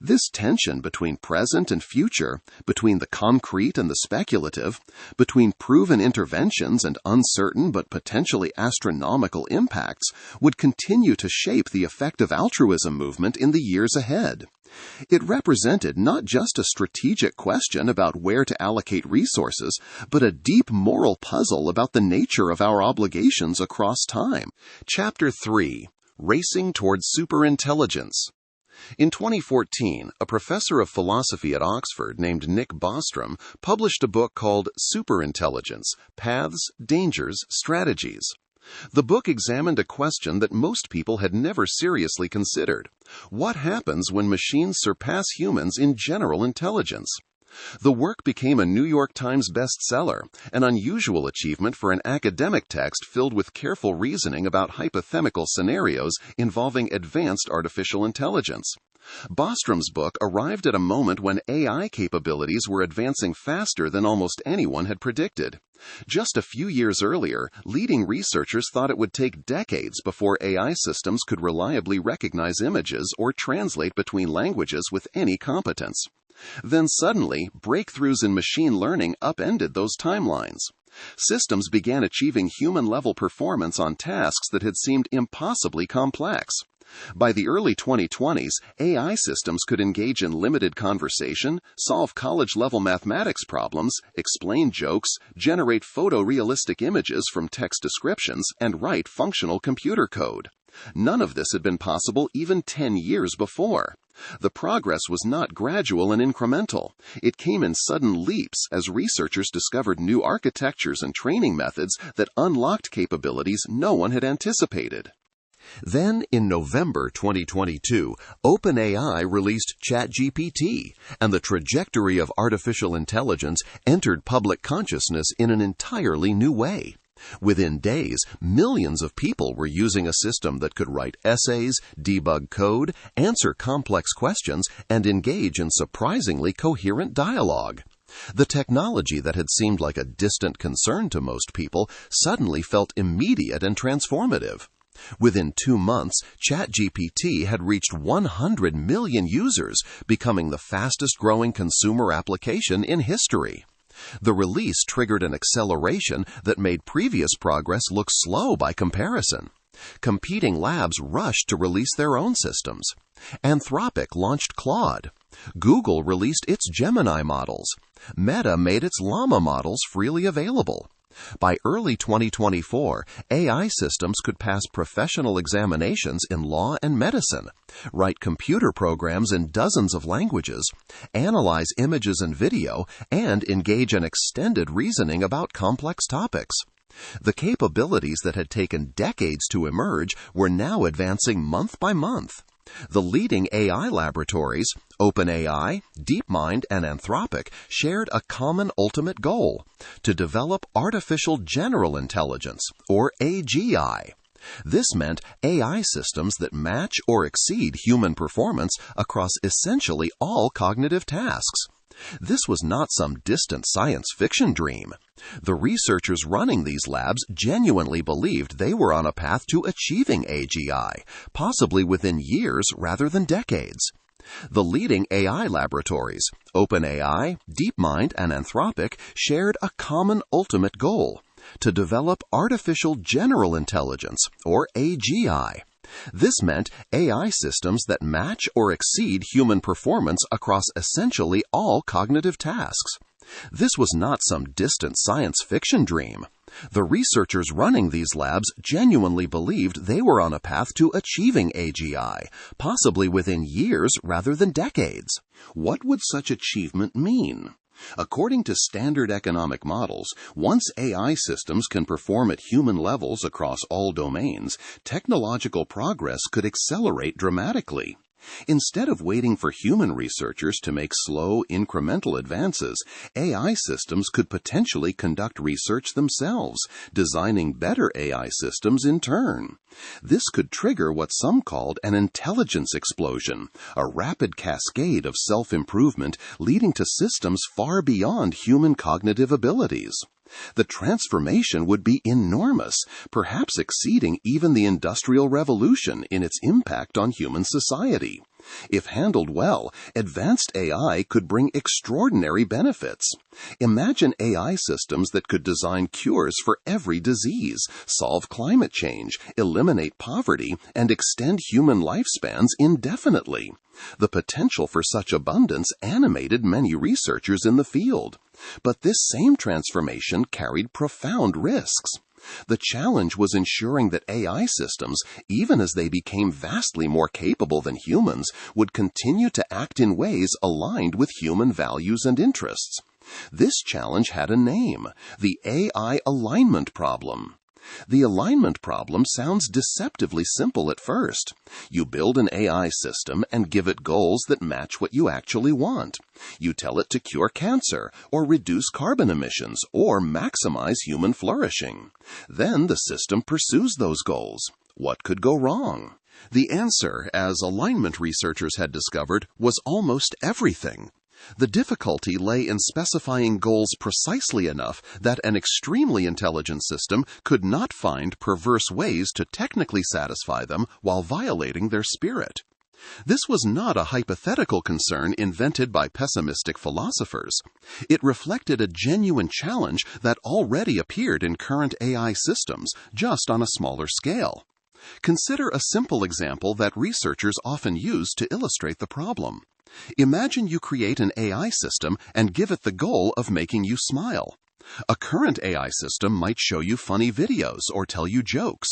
Speaker 1: This tension between present and future, between the concrete and the speculative, between proven interventions and uncertain but potentially astronomical impacts, would continue to shape the effective altruism movement in the years ahead. It represented not just a strategic question about where to allocate resources, but a deep moral puzzle about the nature of our obligations across time. Chapter 3. Racing Towards Superintelligence. In 2014, a professor of philosophy at Oxford named Nick Bostrom published a book called Superintelligence: Paths, Dangers, Strategies. The book examined a question that most people had never seriously considered. What happens when machines surpass humans in general intelligence? The work became a New York Times bestseller, an unusual achievement for an academic text filled with careful reasoning about hypothetical scenarios involving advanced artificial intelligence. Bostrom's book arrived at a moment when AI capabilities were advancing faster than almost anyone had predicted. Just a few years earlier, leading researchers thought it would take decades before AI systems could reliably recognize images or translate between languages with any competence. Then suddenly, breakthroughs in machine learning upended those timelines. Systems began achieving human-level performance on tasks that had seemed impossibly complex. By the early 2020s, AI systems could engage in limited conversation, solve college-level mathematics problems, explain jokes, generate photorealistic images from text descriptions, and write functional computer code. None of this had been possible even 10 years before. The progress was not gradual and incremental. It came in sudden leaps as researchers discovered new architectures and training methods that unlocked capabilities no one had anticipated. Then, in November 2022, OpenAI released ChatGPT, and the trajectory of artificial intelligence entered public consciousness in an entirely new way. Within days, millions of people were using a system that could write essays, debug code, answer complex questions, and engage in surprisingly coherent dialogue.
Speaker 2: The technology that had seemed like a distant concern to most people suddenly felt immediate and transformative. Within 2 months, ChatGPT had reached 100 million users, becoming the fastest-growing consumer application in history. The release triggered an acceleration that made previous progress look slow by comparison. Competing labs rushed to release their own systems. Anthropic launched Claude. Google released its Gemini models. Meta made its Llama models freely available. By early 2024, AI systems could pass professional examinations in law and medicine, write computer programs in dozens of languages, analyze images and video, and engage in extended reasoning about complex topics. The capabilities that had taken decades to emerge were now advancing month by month. The leading AI laboratories, OpenAI, DeepMind, and Anthropic, shared a common ultimate goal: to develop artificial general intelligence, or AGI. This meant AI systems that match or exceed human performance across essentially all cognitive tasks. This was not some distant science fiction dream. The researchers running these labs genuinely believed they were on a path to achieving AGI, possibly within years rather than decades. The leading AI laboratories, OpenAI, DeepMind, and Anthropic, shared a common ultimate goal: to develop artificial general intelligence, or AGI. This meant AI systems that match or exceed human performance across essentially all cognitive tasks. This was not some distant science fiction dream. The researchers running these labs genuinely believed they were on a path to achieving AGI, possibly within years rather than decades.
Speaker 1: What would such achievement mean? According to standard economic models, once AI systems can perform at human levels across all domains, technological progress could accelerate dramatically. Instead of waiting for human researchers to make slow, incremental advances, AI systems could potentially conduct research themselves, designing better AI systems in turn. This could trigger what some called an intelligence explosion, a rapid cascade of self-improvement leading to systems far beyond human cognitive abilities. The transformation would be enormous, perhaps exceeding even the Industrial Revolution in its impact on human society. If handled well, advanced AI could bring extraordinary benefits. Imagine AI systems that could design cures for every disease, solve climate change, eliminate poverty, and extend human lifespans indefinitely. The potential for such abundance animated many researchers in the field. But this same transformation carried profound risks. The challenge was ensuring that AI systems, even as they became vastly more capable than humans, would continue to act in ways aligned with human values and interests. This challenge had a name: the AI alignment problem. The alignment problem sounds deceptively simple at first. You build an AI system and give it goals that match what you actually want. You tell it to cure cancer, or reduce carbon emissions, or maximize human flourishing. Then the system pursues those goals. What could go wrong? The answer, as alignment researchers had discovered, was almost everything. The difficulty lay in specifying goals precisely enough that an extremely intelligent system could not find perverse ways to technically satisfy them while violating their spirit. This was not a hypothetical concern invented by pessimistic philosophers. It reflected a genuine challenge that already appeared in current AI systems, just on a smaller scale. Consider a simple example that researchers often use to illustrate the problem. Imagine you create an AI system and give it the goal of making you smile. A current AI system might show you funny videos or tell you jokes.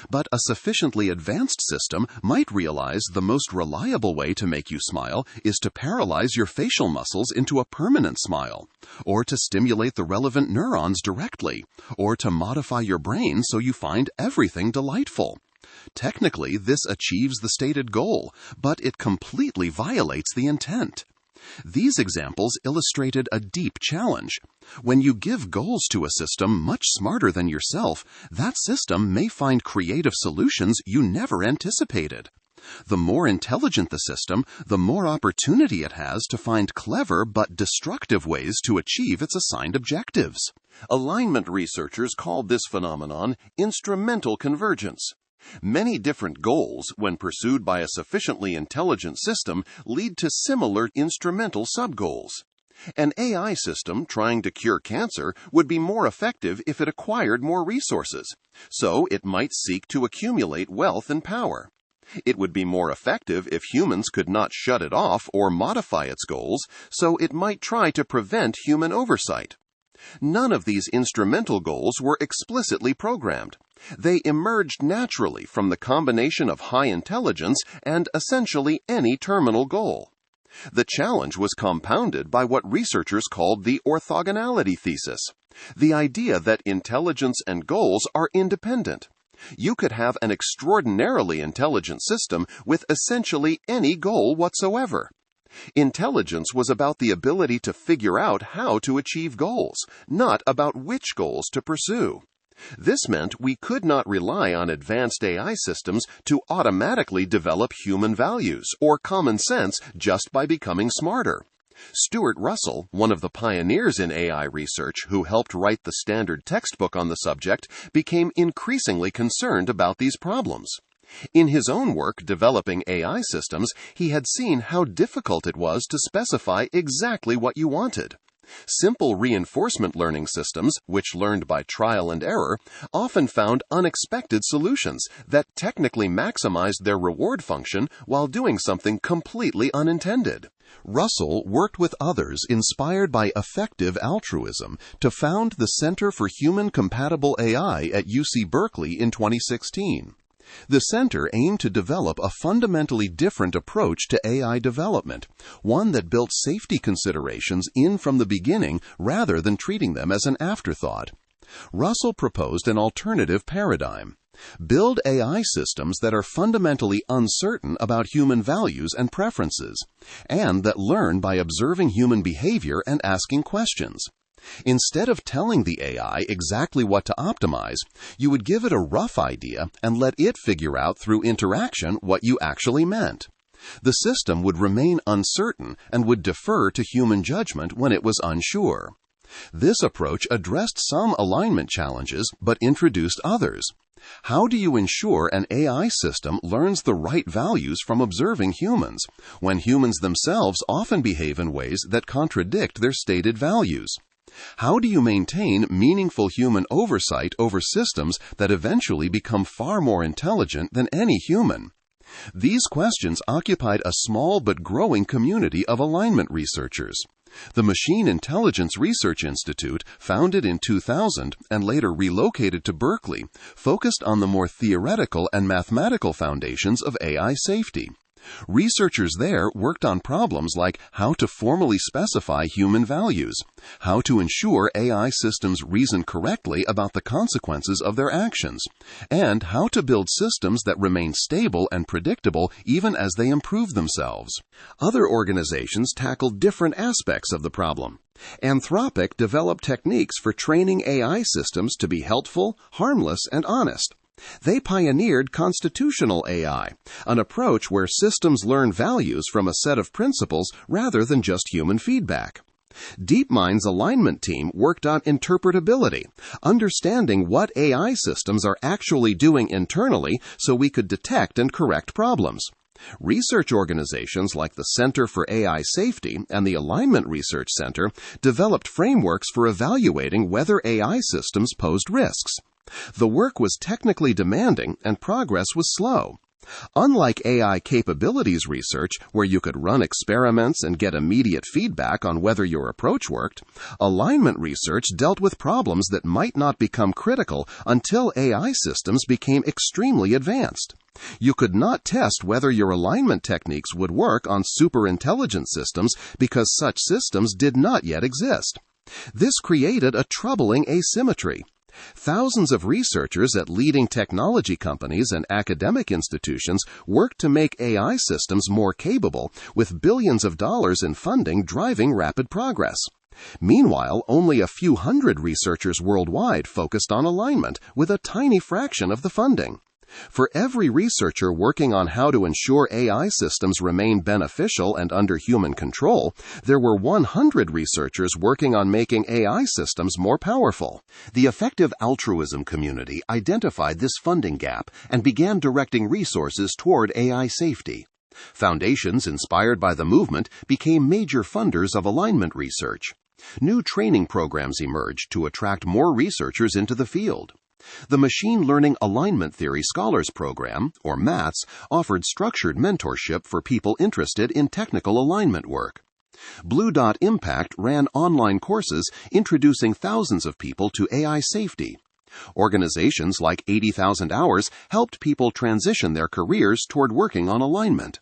Speaker 1: But a sufficiently advanced system might realize the most reliable way to make you smile is to paralyze your facial muscles into a permanent smile, or to stimulate the relevant neurons directly, or to modify your brain so you find everything delightful. Technically, this achieves the stated goal, but it completely violates the intent. These examples illustrated a deep challenge. When you give goals to a system much smarter than yourself, that system may find creative solutions you never anticipated. The more intelligent the system, the more opportunity it has to find clever but destructive ways to achieve its assigned objectives. Alignment researchers called this phenomenon instrumental convergence. Many different goals, when pursued by a sufficiently intelligent system, lead to similar instrumental subgoals. An AI system trying to cure cancer would be more effective if it acquired more resources, so it might seek to accumulate wealth and power. It would be more effective if humans could not shut it off or modify its goals, so it might try to prevent human oversight. None of these instrumental goals were explicitly programmed. They emerged naturally from the combination of high intelligence and essentially any terminal goal. The challenge was compounded by what researchers called the orthogonality thesis, the idea that intelligence and goals are independent. You could have an extraordinarily intelligent system with essentially any goal whatsoever. Intelligence was about the ability to figure out how to achieve goals, not about which goals to pursue. This meant we could not rely on advanced AI systems to automatically develop human values or common sense just by becoming smarter. Stuart Russell, one of the pioneers in AI research who helped write the standard textbook on the subject, became increasingly concerned about these problems. In his own work developing AI systems, he had seen how difficult it was to specify exactly what you wanted. Simple reinforcement learning systems, which learned by trial and error, often found unexpected solutions that technically maximized their reward function while doing something completely unintended. Russell worked with others inspired by Effective Altruism to found the Center for Human Compatible AI at UC Berkeley in 2016. The center aimed to develop a fundamentally different approach to AI development, one that built safety considerations in from the beginning rather than treating them as an afterthought. Russell proposed an alternative paradigm. Build AI systems that are fundamentally uncertain about human values and preferences, and that learn by observing human behavior and asking questions. Instead of telling the AI exactly what to optimize, you would give it a rough idea and let it figure out through interaction what you actually meant. The system would remain uncertain and would defer to human judgment when it was unsure. This approach addressed some alignment challenges but introduced others. How do you ensure an AI system learns the right values from observing humans, when humans themselves often behave in ways that contradict their stated values? How do you maintain meaningful human oversight over systems that eventually become far more intelligent than any human? These questions occupied a small but growing community of alignment researchers. The Machine Intelligence Research Institute, founded in 2000 and later relocated to Berkeley, focused on the more theoretical and mathematical foundations of AI safety. Researchers there worked on problems like how to formally specify human values, how to ensure AI systems reason correctly about the consequences of their actions, and how to build systems that remain stable and predictable even as they improve themselves. Other organizations tackled different aspects of the problem. Anthropic developed techniques for training AI systems to be helpful, harmless, and honest. They pioneered constitutional AI, an approach where systems learn values from a set of principles rather than just human feedback. DeepMind's alignment team worked on interpretability, understanding what AI systems are actually doing internally so we could detect and correct problems. Research organizations like the Center for AI Safety and the Alignment Research Center developed frameworks for evaluating whether AI systems posed risks. The work was technically demanding and progress was slow. Unlike AI capabilities research, where you could run experiments and get immediate feedback on whether your approach worked, alignment research dealt with problems that might not become critical until AI systems became extremely advanced. You could not test whether your alignment techniques would work on superintelligent systems because such systems did not yet exist. This created a troubling asymmetry. Thousands of researchers at leading technology companies and academic institutions worked to make AI systems more capable, with billions of dollars in funding driving rapid progress. Meanwhile, only a few hundred researchers worldwide focused on alignment, with a tiny fraction of the funding.
Speaker 2: For every researcher working on how to ensure AI systems remain beneficial and under human control, there were 100 researchers working on making AI systems more powerful. The Effective Altruism community identified this funding gap and began directing resources toward AI safety. Foundations inspired by the movement became major funders of alignment research. New training programs emerged to attract more researchers into the field. The Machine Learning Alignment Theory Scholars Program, or MATS, offered structured mentorship for people interested in technical alignment work. Blue Dot Impact ran online courses introducing thousands of people to AI safety. Organizations like 80,000 Hours helped people transition their careers toward working on alignment.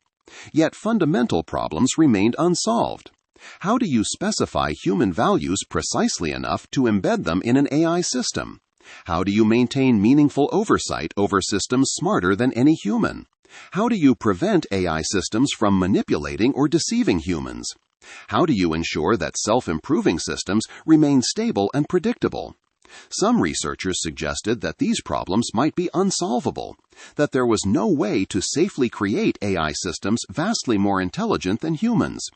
Speaker 2: Yet fundamental problems remained unsolved. How do you specify human values precisely enough to embed them in an AI system? How do you maintain meaningful oversight over systems smarter than any human? How do you prevent AI systems from manipulating or deceiving humans? How do you ensure that self-improving systems remain stable and predictable? Some researchers suggested that these problems might be unsolvable, that there was no way to safely create AI systems vastly more intelligent than humans.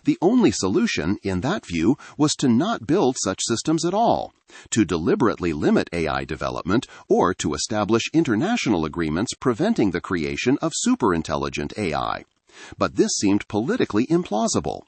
Speaker 2: The only solution, in that view, was to not build such systems at all, to deliberately limit AI development, or to establish international agreements preventing the creation of superintelligent AI. But this seemed politically implausible.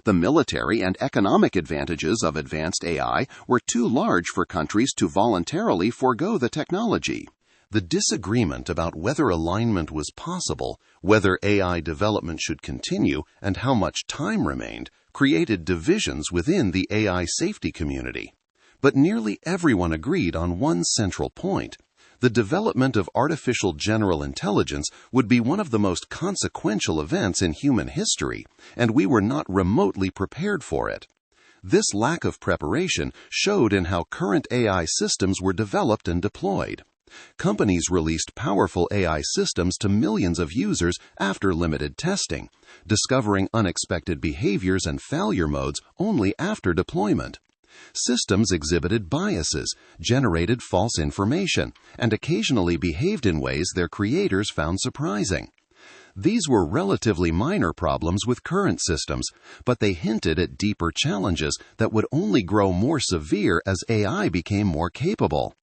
Speaker 2: The military and economic advantages of advanced AI were too large for countries to voluntarily forego the technology. The disagreement about whether alignment was possible, whether AI development should continue, and how much time remained, created divisions within the AI safety community. But nearly everyone agreed on one central point. The development of artificial general intelligence would be one of the most consequential events in human history, and we were not remotely prepared for it. This lack of preparation showed in how current AI systems were developed and deployed. Companies released powerful AI systems to millions of users after limited testing, discovering unexpected behaviors and failure modes only after deployment. Systems exhibited biases, generated false information, and occasionally behaved in ways their creators found surprising. These were relatively minor problems with current systems, but they hinted at deeper challenges that would only grow more severe as AI became more capable.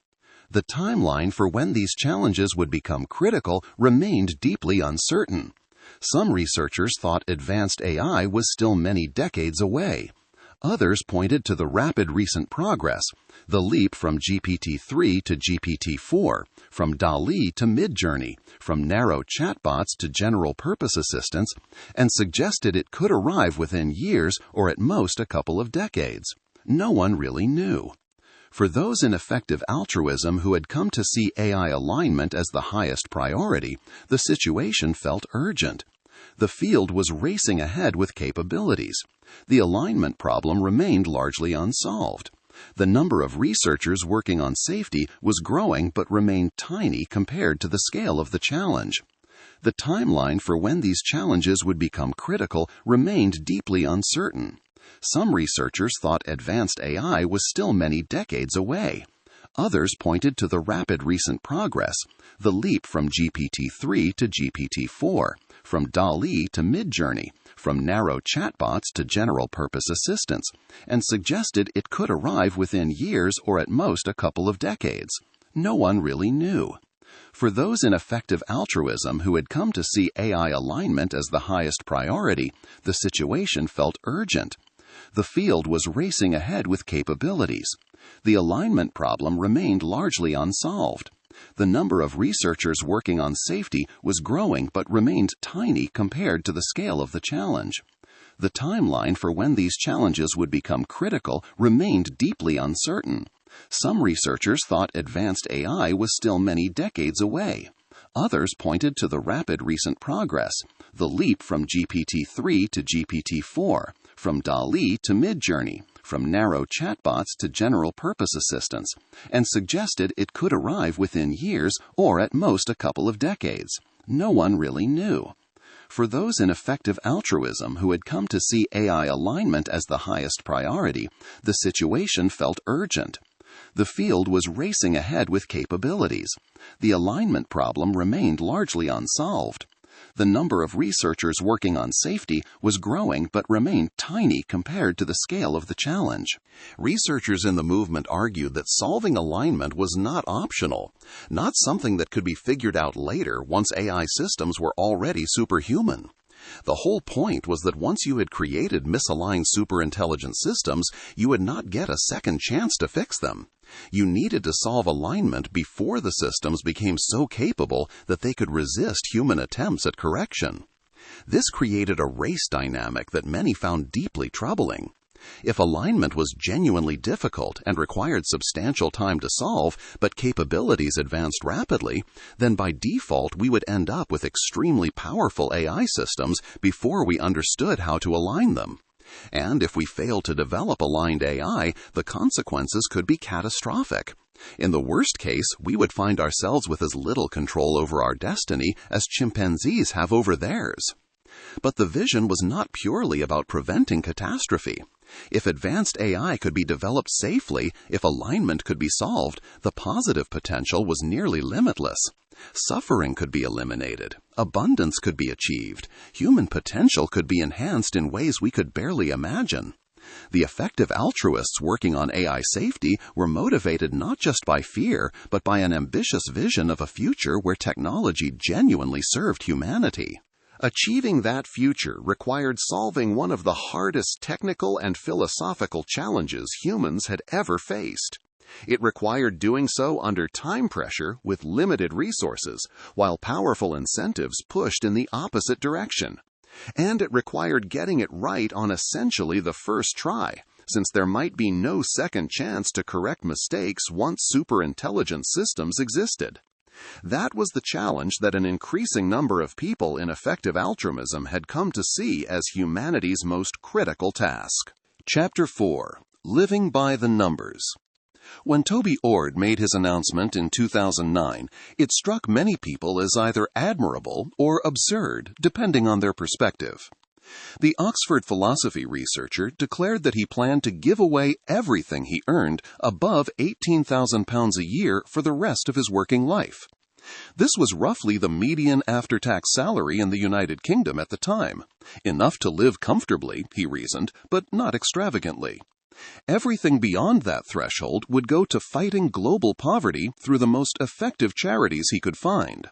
Speaker 2: The timeline for when these challenges would become critical remained deeply uncertain. Some researchers thought advanced AI was still many decades away. Others pointed to the rapid recent progress, the leap from GPT-3 to GPT-4, from DALL-E to Midjourney, from narrow chatbots to general-purpose assistants, and suggested it could arrive within years or at most a couple of decades. No one really knew. For those in Effective Altruism who had come to see AI alignment as the highest priority, the situation felt urgent. The field was racing ahead with capabilities. The alignment problem remained largely unsolved. The number of researchers working on safety was growing but remained tiny compared to the scale of the challenge. The timeline for when these challenges would become critical remained deeply uncertain. Some researchers thought advanced AI was still many decades away. Others pointed to the rapid recent progress, the leap from GPT-3 to GPT-4, from DALL-E to Midjourney, from narrow chatbots to general-purpose assistants, and suggested it could arrive within years or at most a couple of decades. No one really knew. For those in Effective Altruism who had come to see AI alignment as the highest priority, the situation felt urgent. The field was racing ahead with capabilities. The alignment problem remained largely unsolved. The number of researchers working on safety was growing but remained tiny compared to the scale of the challenge. The timeline for when these challenges would become critical remained deeply uncertain. Some researchers thought advanced AI was still many decades away. Others pointed to the rapid recent progress, the leap from GPT-3 to GPT-4, from DALL-E to Midjourney, from narrow chatbots to general-purpose assistants, and suggested it could arrive within years or at most a couple of decades. No one really knew. For those in Effective Altruism who had come to see AI alignment as the highest priority, the situation felt urgent. The field was racing ahead with capabilities.
Speaker 1: The alignment problem remained largely unsolved. The number of researchers working on safety was growing but remained tiny compared to the scale of the challenge. Researchers in the movement argued that solving alignment was not optional, not something that could be figured out later once AI systems were already superhuman. The whole point was that once you had created misaligned superintelligent systems, you would not get a second chance to fix them. You needed to solve alignment before the systems became so capable that they could resist human attempts at correction. This created a race dynamic that many found deeply troubling. If alignment was genuinely difficult and required substantial time to solve, but capabilities advanced rapidly, then by default we would end up with extremely powerful AI systems before we understood how to align them. And if we failed to develop aligned AI, the consequences could be catastrophic. In the worst case, we would find ourselves with as little control over our destiny as chimpanzees have over theirs. But the vision was not purely about preventing catastrophe. If advanced AI could be developed safely, if alignment could be solved, the positive potential was nearly limitless. Suffering could be eliminated, abundance could be achieved, human potential could be enhanced in ways we could barely imagine. The effective altruists working on AI safety were motivated not just by fear, but by an ambitious vision of a future where technology genuinely served humanity. Achieving that future required solving one of the hardest technical and philosophical challenges humans had ever faced. It required doing so under time pressure with limited resources, while powerful incentives pushed in the opposite direction. And it required getting it right on essentially the first try, since there might be no second chance to correct mistakes once superintelligent systems existed. That was the challenge that an increasing number of people in effective altruism had come to see as humanity's most critical task. Chapter 4. Living by the Numbers. When Toby Ord made his announcement in 2009, it struck many people as either admirable or absurd, depending on their perspective. The Oxford philosophy researcher declared that he planned to give away everything he earned above £18,000 a year for the rest of his working life. This was roughly the median after-tax salary in the United Kingdom at the time. Enough to live comfortably, he reasoned, but not extravagantly. Everything beyond that threshold would go to fighting global poverty through the most effective charities he could find.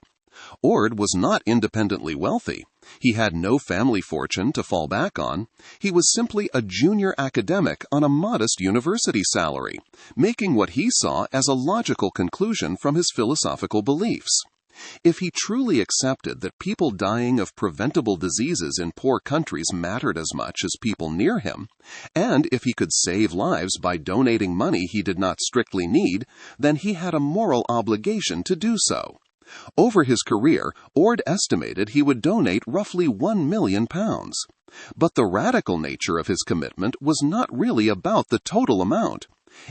Speaker 1: Ord was not independently wealthy. He had no family fortune to fall back on. He was simply a junior academic on a modest university salary, making what he saw as a logical conclusion from his philosophical beliefs. If he truly accepted that people dying of preventable diseases in poor countries mattered as much as people near him, and if he could save lives by donating money he did not strictly need, then he had a moral obligation to do so. Over his career, Ord estimated he would donate roughly £1 million. But the radical nature of his commitment was not really about the total amount.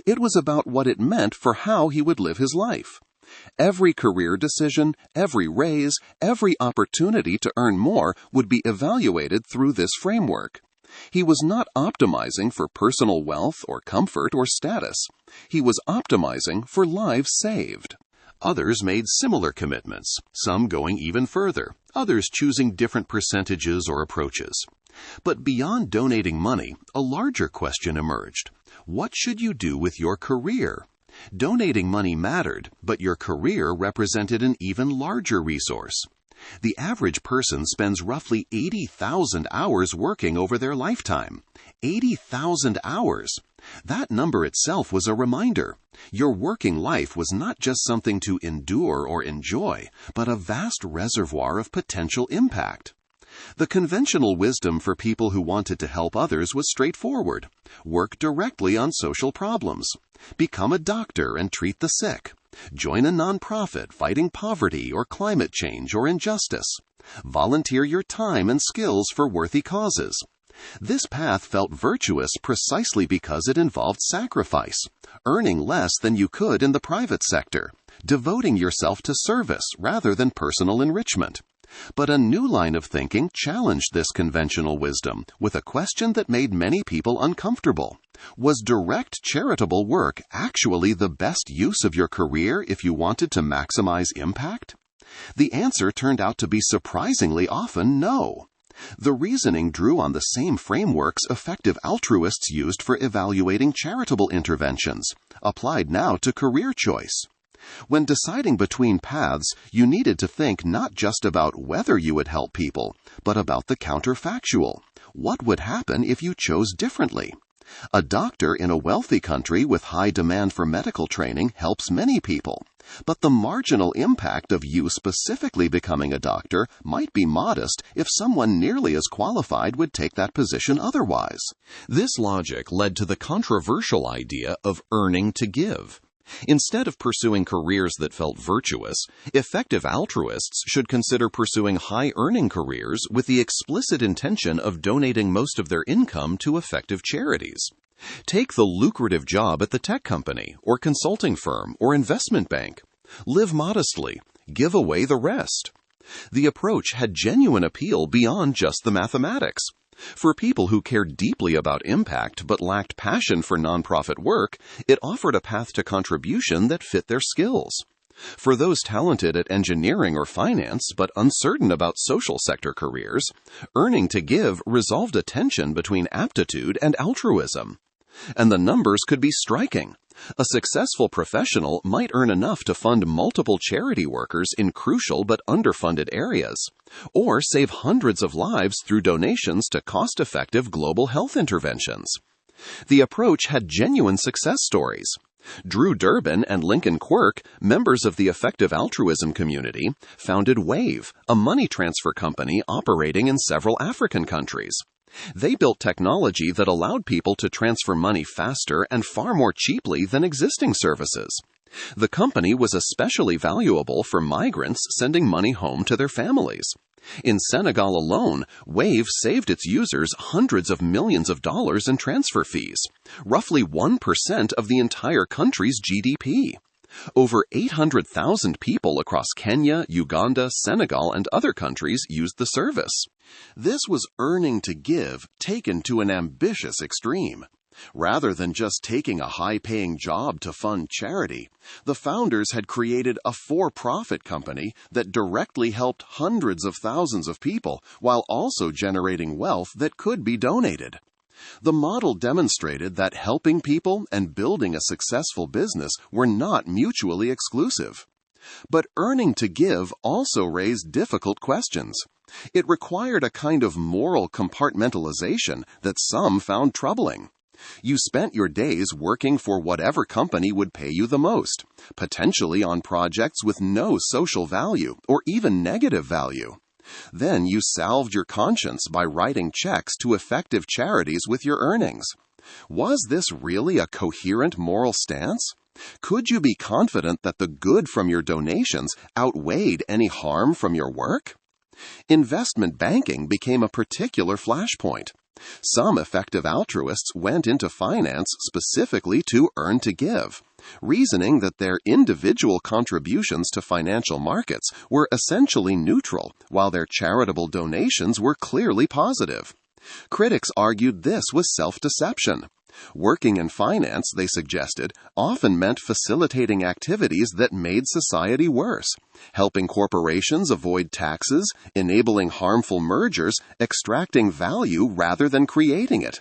Speaker 1: It was about what it meant for how he would live his life. Every career decision, every raise, every opportunity to earn more would be evaluated through this framework. He was not optimizing for personal wealth or comfort or status. He was optimizing for lives saved. Others made similar commitments, some going even further, others choosing different percentages or approaches. But beyond donating money, a larger question emerged. What should you do with your career? Donating money mattered, but your career represented an even larger resource. The average person spends roughly 80,000 hours working over their lifetime. 80,000 hours! That number itself was a reminder. Your working life was not just something to endure or enjoy, but a vast reservoir of potential impact. The conventional wisdom for people who wanted to help others was straightforward. Work directly on social problems. Become a doctor and treat the sick. Join a nonprofit fighting poverty or climate change or injustice. Volunteer your time and skills for worthy causes. This path felt virtuous precisely because it involved sacrifice, earning less than you could in the private sector, devoting yourself to service rather than personal enrichment. But a new line of thinking challenged this conventional wisdom with a question that made many people uncomfortable. Was direct charitable work actually the best use of your career if you wanted to maximize impact? The answer turned out to be surprisingly often no. The reasoning drew on the same frameworks effective altruists used for evaluating charitable interventions, applied now to career choice. When deciding between paths, you needed to think not just about whether you would help people, but about the counterfactual. What would happen if you chose differently? A doctor in a wealthy country with high demand for medical training helps many people, but the marginal impact of you specifically becoming a doctor might be modest if someone nearly as qualified would take that position otherwise.
Speaker 2: This logic led to the controversial idea of earning to give. Instead of pursuing careers that felt virtuous, effective altruists should consider pursuing high-earning careers with the explicit intention of donating most of their income to effective charities. Take the lucrative job at the tech company, or consulting firm, or investment bank. Live modestly. Give away the rest. The approach had genuine appeal beyond just the mathematics. For people who cared deeply about impact but lacked passion for nonprofit work, it offered a path to contribution that fit their skills. For those talented at engineering or finance but uncertain about social sector careers, earning to give resolved a tension between aptitude and altruism. And the numbers could be striking. A successful professional might earn enough to fund multiple charity workers in crucial but underfunded areas, or save hundreds of lives through donations to cost-effective global health interventions. The approach had genuine success stories. Drew Durbin and Lincoln Quirk, members of the Effective Altruism community, founded Wave, a money transfer company operating in several African countries. They built technology that allowed people to transfer money faster and far more cheaply than existing services. The company was especially valuable for migrants sending money home to their families. In Senegal alone, Wave saved its users hundreds of millions of dollars in transfer fees, roughly 1% of the entire country's GDP. Over 800,000 people across Kenya, Uganda, Senegal, and other countries used the service. This was earning to give taken to an ambitious extreme. Rather than just taking a high-paying job to fund charity, the founders had created a for-profit company that directly helped hundreds of thousands of people while also generating wealth that could be donated. The model demonstrated that helping people and building a successful business were not mutually exclusive. But earning to give also raised difficult questions. It required a kind of moral compartmentalization that some found troubling. You spent your days working for whatever company would pay you the most, potentially on projects with no social value or even negative value. Then you salved your conscience by writing checks to effective charities with your earnings. Was this really a coherent moral stance? Could you be confident that the good from your donations outweighed any harm from your work? Investment banking became a particular flashpoint. Some effective altruists went into finance specifically to earn to give, reasoning that their individual contributions to financial markets were essentially neutral, while their charitable donations were clearly positive. Critics argued this was self-deception. Working in finance, they suggested, often meant facilitating activities that made society worse, helping corporations avoid taxes, enabling harmful mergers, extracting value rather than creating it.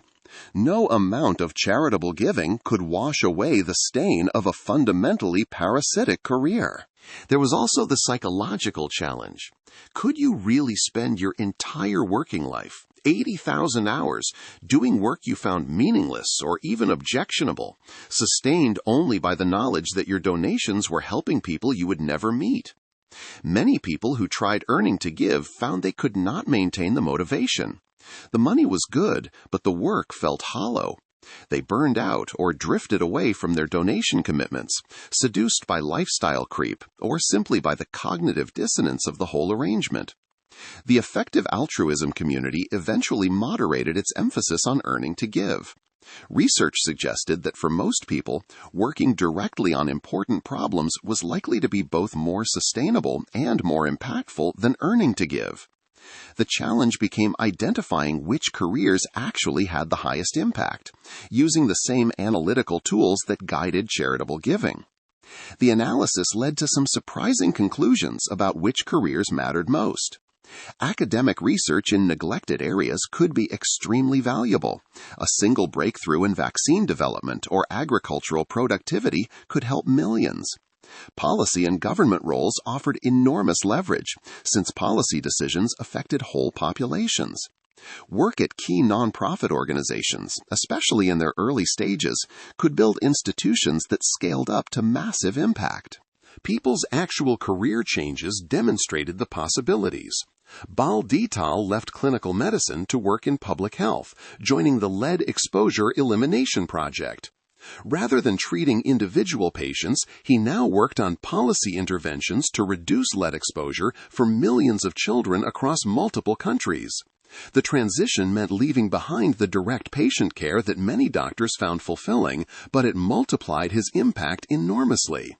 Speaker 2: No amount of charitable giving could wash away the stain of a fundamentally parasitic career. There was also the psychological challenge. Could you really spend your entire working life, 80,000 hours, doing work you found meaningless or even objectionable, sustained only by the knowledge that your donations were helping people you would never meet? Many people who tried earning to give found they could not maintain the motivation. The money was good, but the work felt hollow. They burned out or drifted away from their donation commitments, seduced by lifestyle creep or simply by the cognitive dissonance of the whole arrangement. The Effective Altruism community eventually moderated its emphasis on earning to give.
Speaker 1: Research suggested that for most people, working directly on important problems was likely to be both more sustainable and more impactful than earning to give. The challenge became identifying which careers actually had the highest impact, using the same analytical tools that guided charitable giving. The analysis led to some surprising conclusions about which careers mattered most. Academic research in neglected areas could be extremely valuable. A single breakthrough in vaccine development or agricultural productivity could help millions. Policy and government roles offered enormous leverage, since policy decisions affected whole populations. Work at key nonprofit organizations, especially in their early stages, could build institutions that scaled up to massive impact.
Speaker 2: People's actual career changes demonstrated the possibilities. Bal Detal left clinical medicine to work in public health, joining the Lead Exposure Elimination Project. Rather than treating individual patients, he now worked on policy interventions to reduce lead exposure for millions of children across multiple countries. The transition meant leaving behind the direct patient care that many doctors found fulfilling, but it multiplied his impact enormously.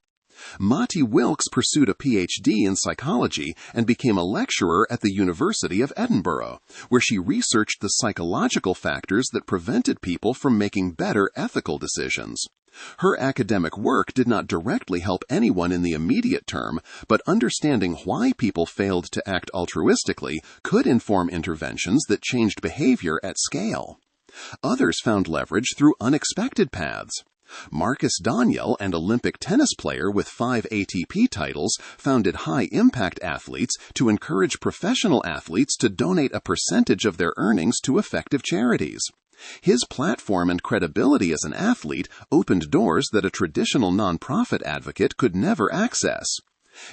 Speaker 2: Mati Wilkes pursued a Ph.D. in psychology and became a lecturer at the University of Edinburgh, where she researched the psychological factors that prevented people from making better ethical decisions. Her academic work did not directly help anyone in the immediate term, but understanding why people failed to act altruistically could inform interventions that changed behavior at scale. Others found leverage through unexpected paths. Marcus Daniel, an Olympic tennis player with 5 ATP titles, founded high-impact athletes to encourage professional athletes to donate a percentage of their earnings to effective charities. His platform and credibility as an athlete opened doors that a traditional nonprofit advocate could never access.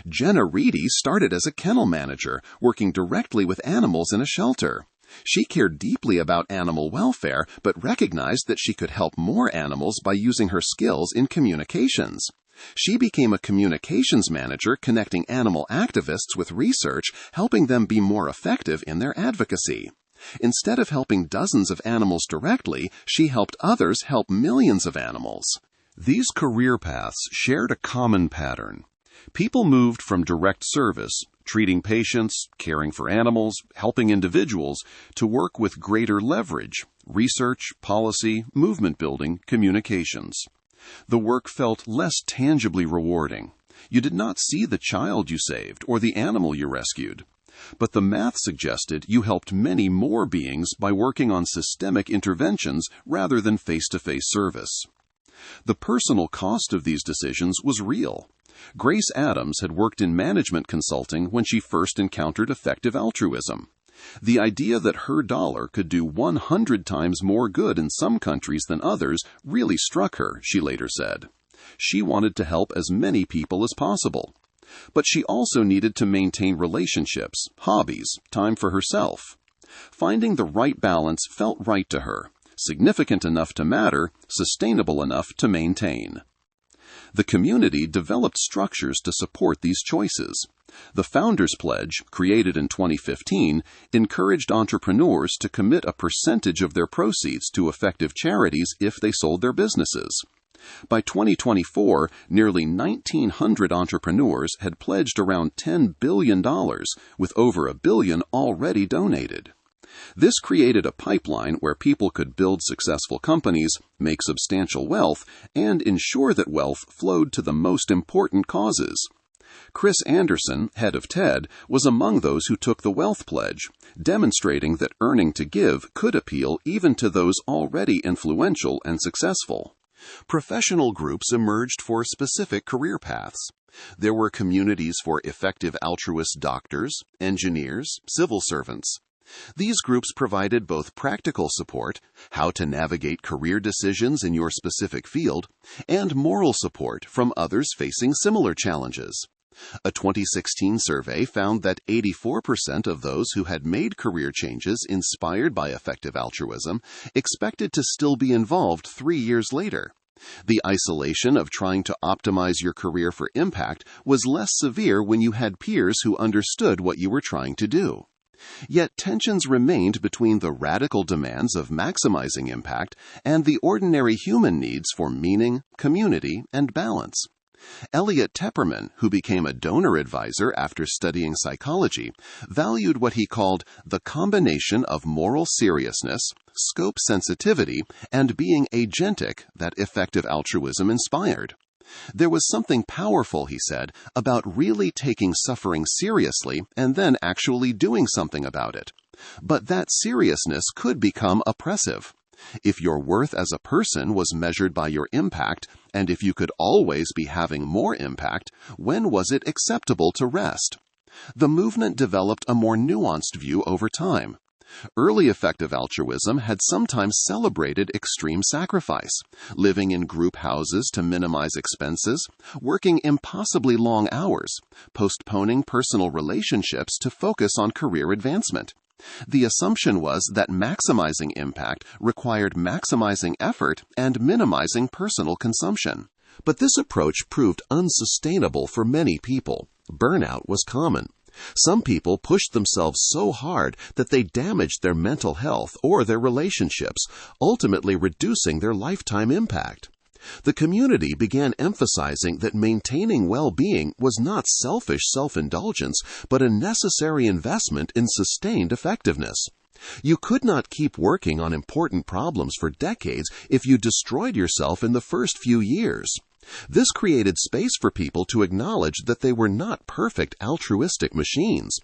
Speaker 2: Jenna Reedy started as a kennel manager, working directly with animals in a shelter. She cared deeply about animal welfare, but recognized that she could help more animals by using her skills in communications. She became a communications manager connecting animal activists with research, helping them be more effective in their advocacy. Instead of helping dozens of animals directly, she helped others help millions of animals.
Speaker 1: These career paths shared a common pattern. People moved from direct service, treating patients, caring for animals, helping individuals, to work with greater leverage, research, policy, movement building, communications. The work felt less tangibly rewarding. You did not see the child you saved or the animal you rescued. But the math suggested you helped many more beings by working on systemic interventions rather than face-to-face service. The personal cost of these decisions was real. Grace Adams had worked in management consulting when she first encountered effective altruism. The idea that her dollar could do 100 times more good in some countries than others really struck her, she later said. She wanted to help as many people as possible. But she also needed to maintain relationships, hobbies, time for herself. Finding the right balance felt right to her, significant enough to matter, sustainable enough to maintain. The community developed structures to support these choices. The Founders Pledge, created in 2015, encouraged entrepreneurs to commit a percentage of their proceeds to effective charities if they sold their businesses. By 2024, nearly 1,900 entrepreneurs had pledged around $10 billion, with over $1 billion already donated. This created a pipeline where people could build successful companies, make substantial wealth, and ensure that wealth flowed to the most important causes. Chris Anderson, head of TED, was among those who took the Wealth Pledge, demonstrating that earning to give could appeal even to those already influential and successful. Professional groups emerged for specific career paths. There were communities for effective altruist doctors, engineers, civil servants. These groups provided both practical support, how to navigate career decisions in your specific field, and moral support from others facing similar challenges. A 2016 survey found that 84% of those who had made career changes inspired by effective altruism expected to still be involved 3 years later. The isolation of trying to optimize your career for impact was less severe when you had peers who understood what you were trying to do. Yet tensions remained between the radical demands of maximizing impact and the ordinary human needs for meaning, community, and balance. Elliot Tepperman, who became a donor advisor after studying psychology, valued what he called the combination of moral seriousness, scope sensitivity, and being agentic that effective altruism inspired. There was something powerful, he said, about really taking suffering seriously and then actually doing something about it. But that seriousness could become oppressive. If your worth as a person was measured by your impact, and if you could always be having more impact, when was it acceptable to rest? The movement developed a more nuanced view over time. Early effective altruism had sometimes celebrated extreme sacrifice, living in group houses to minimize expenses, working impossibly long hours, postponing personal relationships to focus on career advancement. The assumption was that maximizing impact required maximizing effort and minimizing personal consumption.
Speaker 2: But this approach proved unsustainable for many people. Burnout was common. Some people pushed themselves so hard that they damaged their mental health or their relationships, ultimately reducing their lifetime impact. The community began emphasizing that maintaining well-being was not selfish self-indulgence, but a necessary investment in sustained effectiveness. You could not keep working on important problems for decades if you destroyed yourself in the first few years. This created space for people to acknowledge that they were not perfect altruistic machines.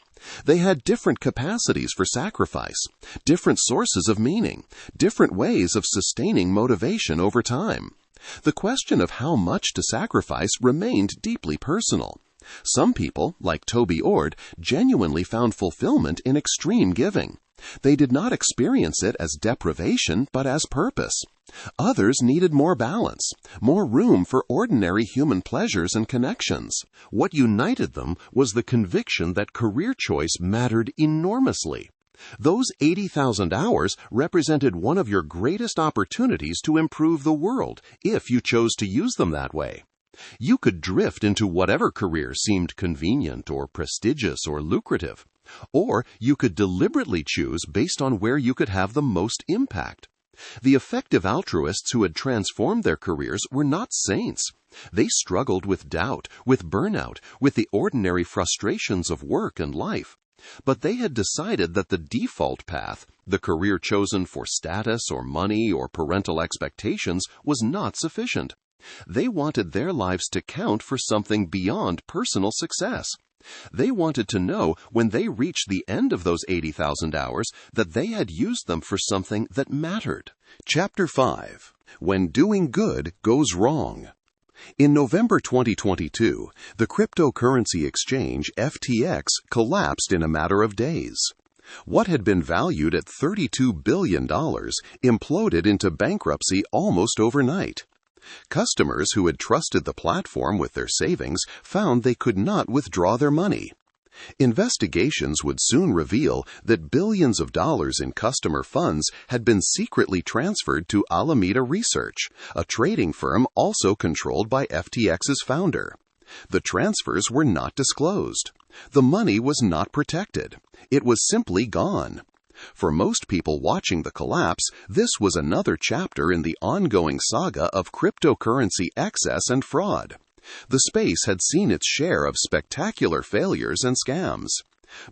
Speaker 2: They had different capacities for sacrifice, different sources of meaning, different ways of sustaining motivation over time. The question of how much to sacrifice remained deeply personal. Some people, like Toby Ord, genuinely found fulfillment in extreme giving. They did not experience it as deprivation, but as purpose. Others needed more balance, more room for ordinary human pleasures and connections. What united them was the conviction that career choice mattered enormously. Those 80,000 hours represented one of your greatest opportunities to improve the world, if you chose to use them that way. You could drift into whatever career seemed convenient or prestigious or lucrative. Or you could deliberately choose based on where you could have the most impact. The effective altruists who had transformed their careers were not saints. They struggled with doubt, with burnout, with the ordinary frustrations of work and life. But they had decided that the default path, the career chosen for status or money or parental expectations, was not sufficient. They wanted their lives to count for something beyond personal success. They wanted to know when they reached the end of those 80,000 hours that they had used them for something that mattered. Chapter 5. When Doing Good Goes Wrong. In November 2022, the cryptocurrency exchange FTX collapsed in a matter of days. What had been valued at $32 billion imploded into bankruptcy almost overnight. Customers who had trusted the platform with their savings found they could not withdraw their money. Investigations would soon reveal that billions of dollars in customer funds had been secretly transferred to Alameda Research, a trading firm also controlled by FTX's founder. The transfers were not disclosed. The money was not protected. It was simply gone. For most people watching the collapse, this was another chapter in the ongoing saga of cryptocurrency excess and fraud. The space had seen its share of spectacular failures and scams.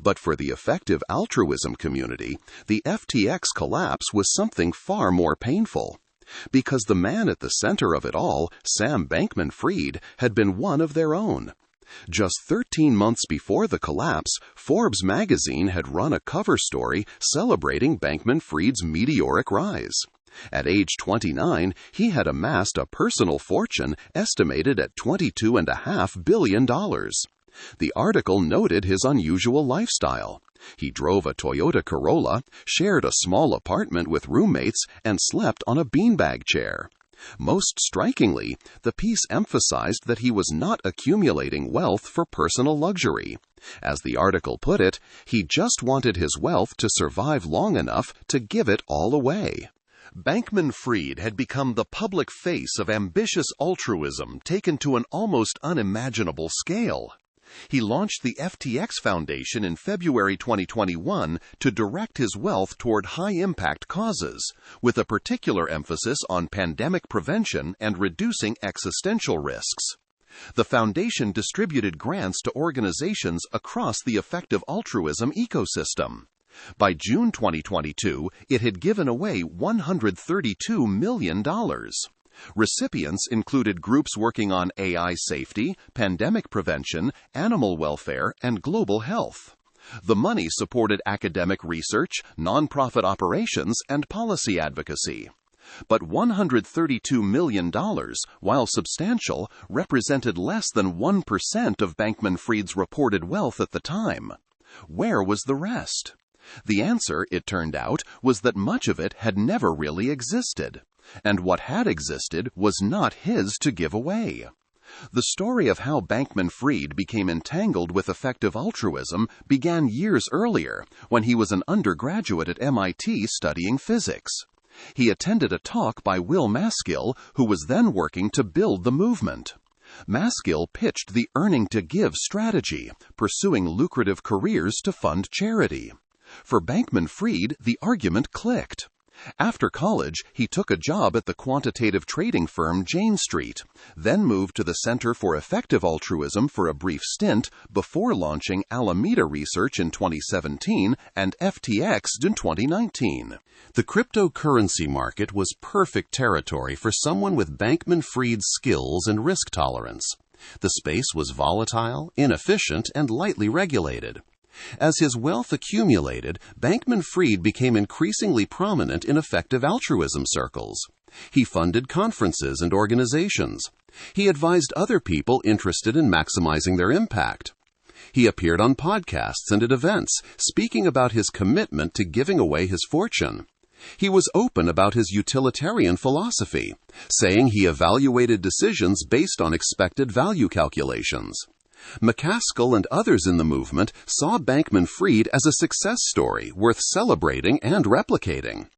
Speaker 2: But for the effective altruism community, the FTX collapse was something far more painful. Because the man at the center of it all, Sam Bankman-Fried, had been one of their own. Just 13 months before the collapse, Forbes magazine had run a cover story celebrating Bankman-Fried's meteoric rise. At age 29, he had amassed a personal fortune estimated at $22.5 billion. The article noted his unusual lifestyle. He drove a Toyota Corolla, shared a small apartment with roommates, and slept on a beanbag chair. Most strikingly, the piece emphasized that he was not accumulating wealth for personal luxury. As the article put it, he just wanted his wealth to survive long enough to give it all away. Bankman-Fried had become the public face of ambitious altruism taken to an almost unimaginable scale. He launched the FTX Foundation in February 2021 to direct his wealth toward high-impact causes, with a particular emphasis on pandemic prevention and reducing existential risks. The foundation distributed grants to organizations across the Effective Altruism ecosystem. By June 2022, it had given away $132 million. Recipients included groups working on AI safety, pandemic prevention, animal welfare, and global health. The money supported academic research, nonprofit operations, and policy advocacy. But $132 million, while substantial, represented less than 1% of Bankman-Fried's reported wealth at the time. Where was the rest? The answer, it turned out, was that much of it had never really existed. And what had existed was not his to give away. The story of how Bankman-Fried became entangled with effective altruism began years earlier, when he was an undergraduate at MIT studying physics. He attended a talk by Will Maskill, who was then working to build the movement. Maskill pitched the earning-to-give strategy, pursuing lucrative careers to fund charity. For Bankman-Fried, the argument clicked. After college, he took a job at the quantitative trading firm Jane Street, then moved to the Center for Effective Altruism for a brief stint before launching Alameda Research in 2017 and FTX in 2019.
Speaker 1: The cryptocurrency market was perfect territory for someone with Bankman-Fried's skills and risk tolerance. The space was volatile, inefficient, and lightly regulated. As his wealth accumulated, Bankman-Fried became increasingly prominent in effective altruism circles. He funded conferences and organizations. He advised other people interested in maximizing their impact. He appeared on podcasts and at events, speaking about his commitment to giving away his fortune. He was open about his utilitarian philosophy, saying he evaluated decisions based on expected value calculations. McCaskill and others in the movement saw Bankman-Fried as a success story worth celebrating and replicating.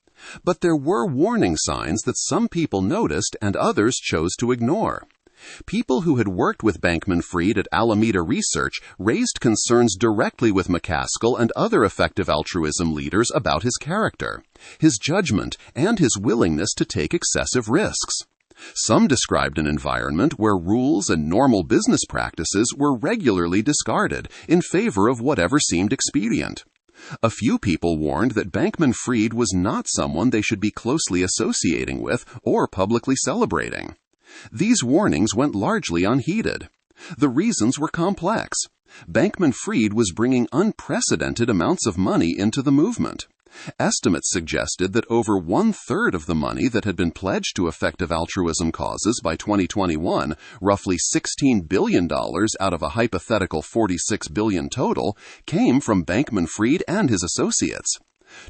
Speaker 1: But there were warning signs that some people noticed and others chose to ignore. People who had worked with Bankman-Fried at Alameda Research raised concerns directly with McCaskill and other effective altruism leaders about his character, his judgment, and his willingness to take excessive risks. Some described an environment where rules and normal business practices were regularly discarded in favor of whatever seemed expedient. A few people warned that Bankman-Fried was not someone they should be closely associating with or publicly celebrating. These warnings went largely unheeded. The reasons were complex. Bankman-Fried was bringing unprecedented amounts of money into the movement. Estimates suggested that over one-third of the money that had been pledged to effective altruism causes by 2021, roughly $16 billion out of a hypothetical $46 billion total, came from Bankman-Fried and his associates.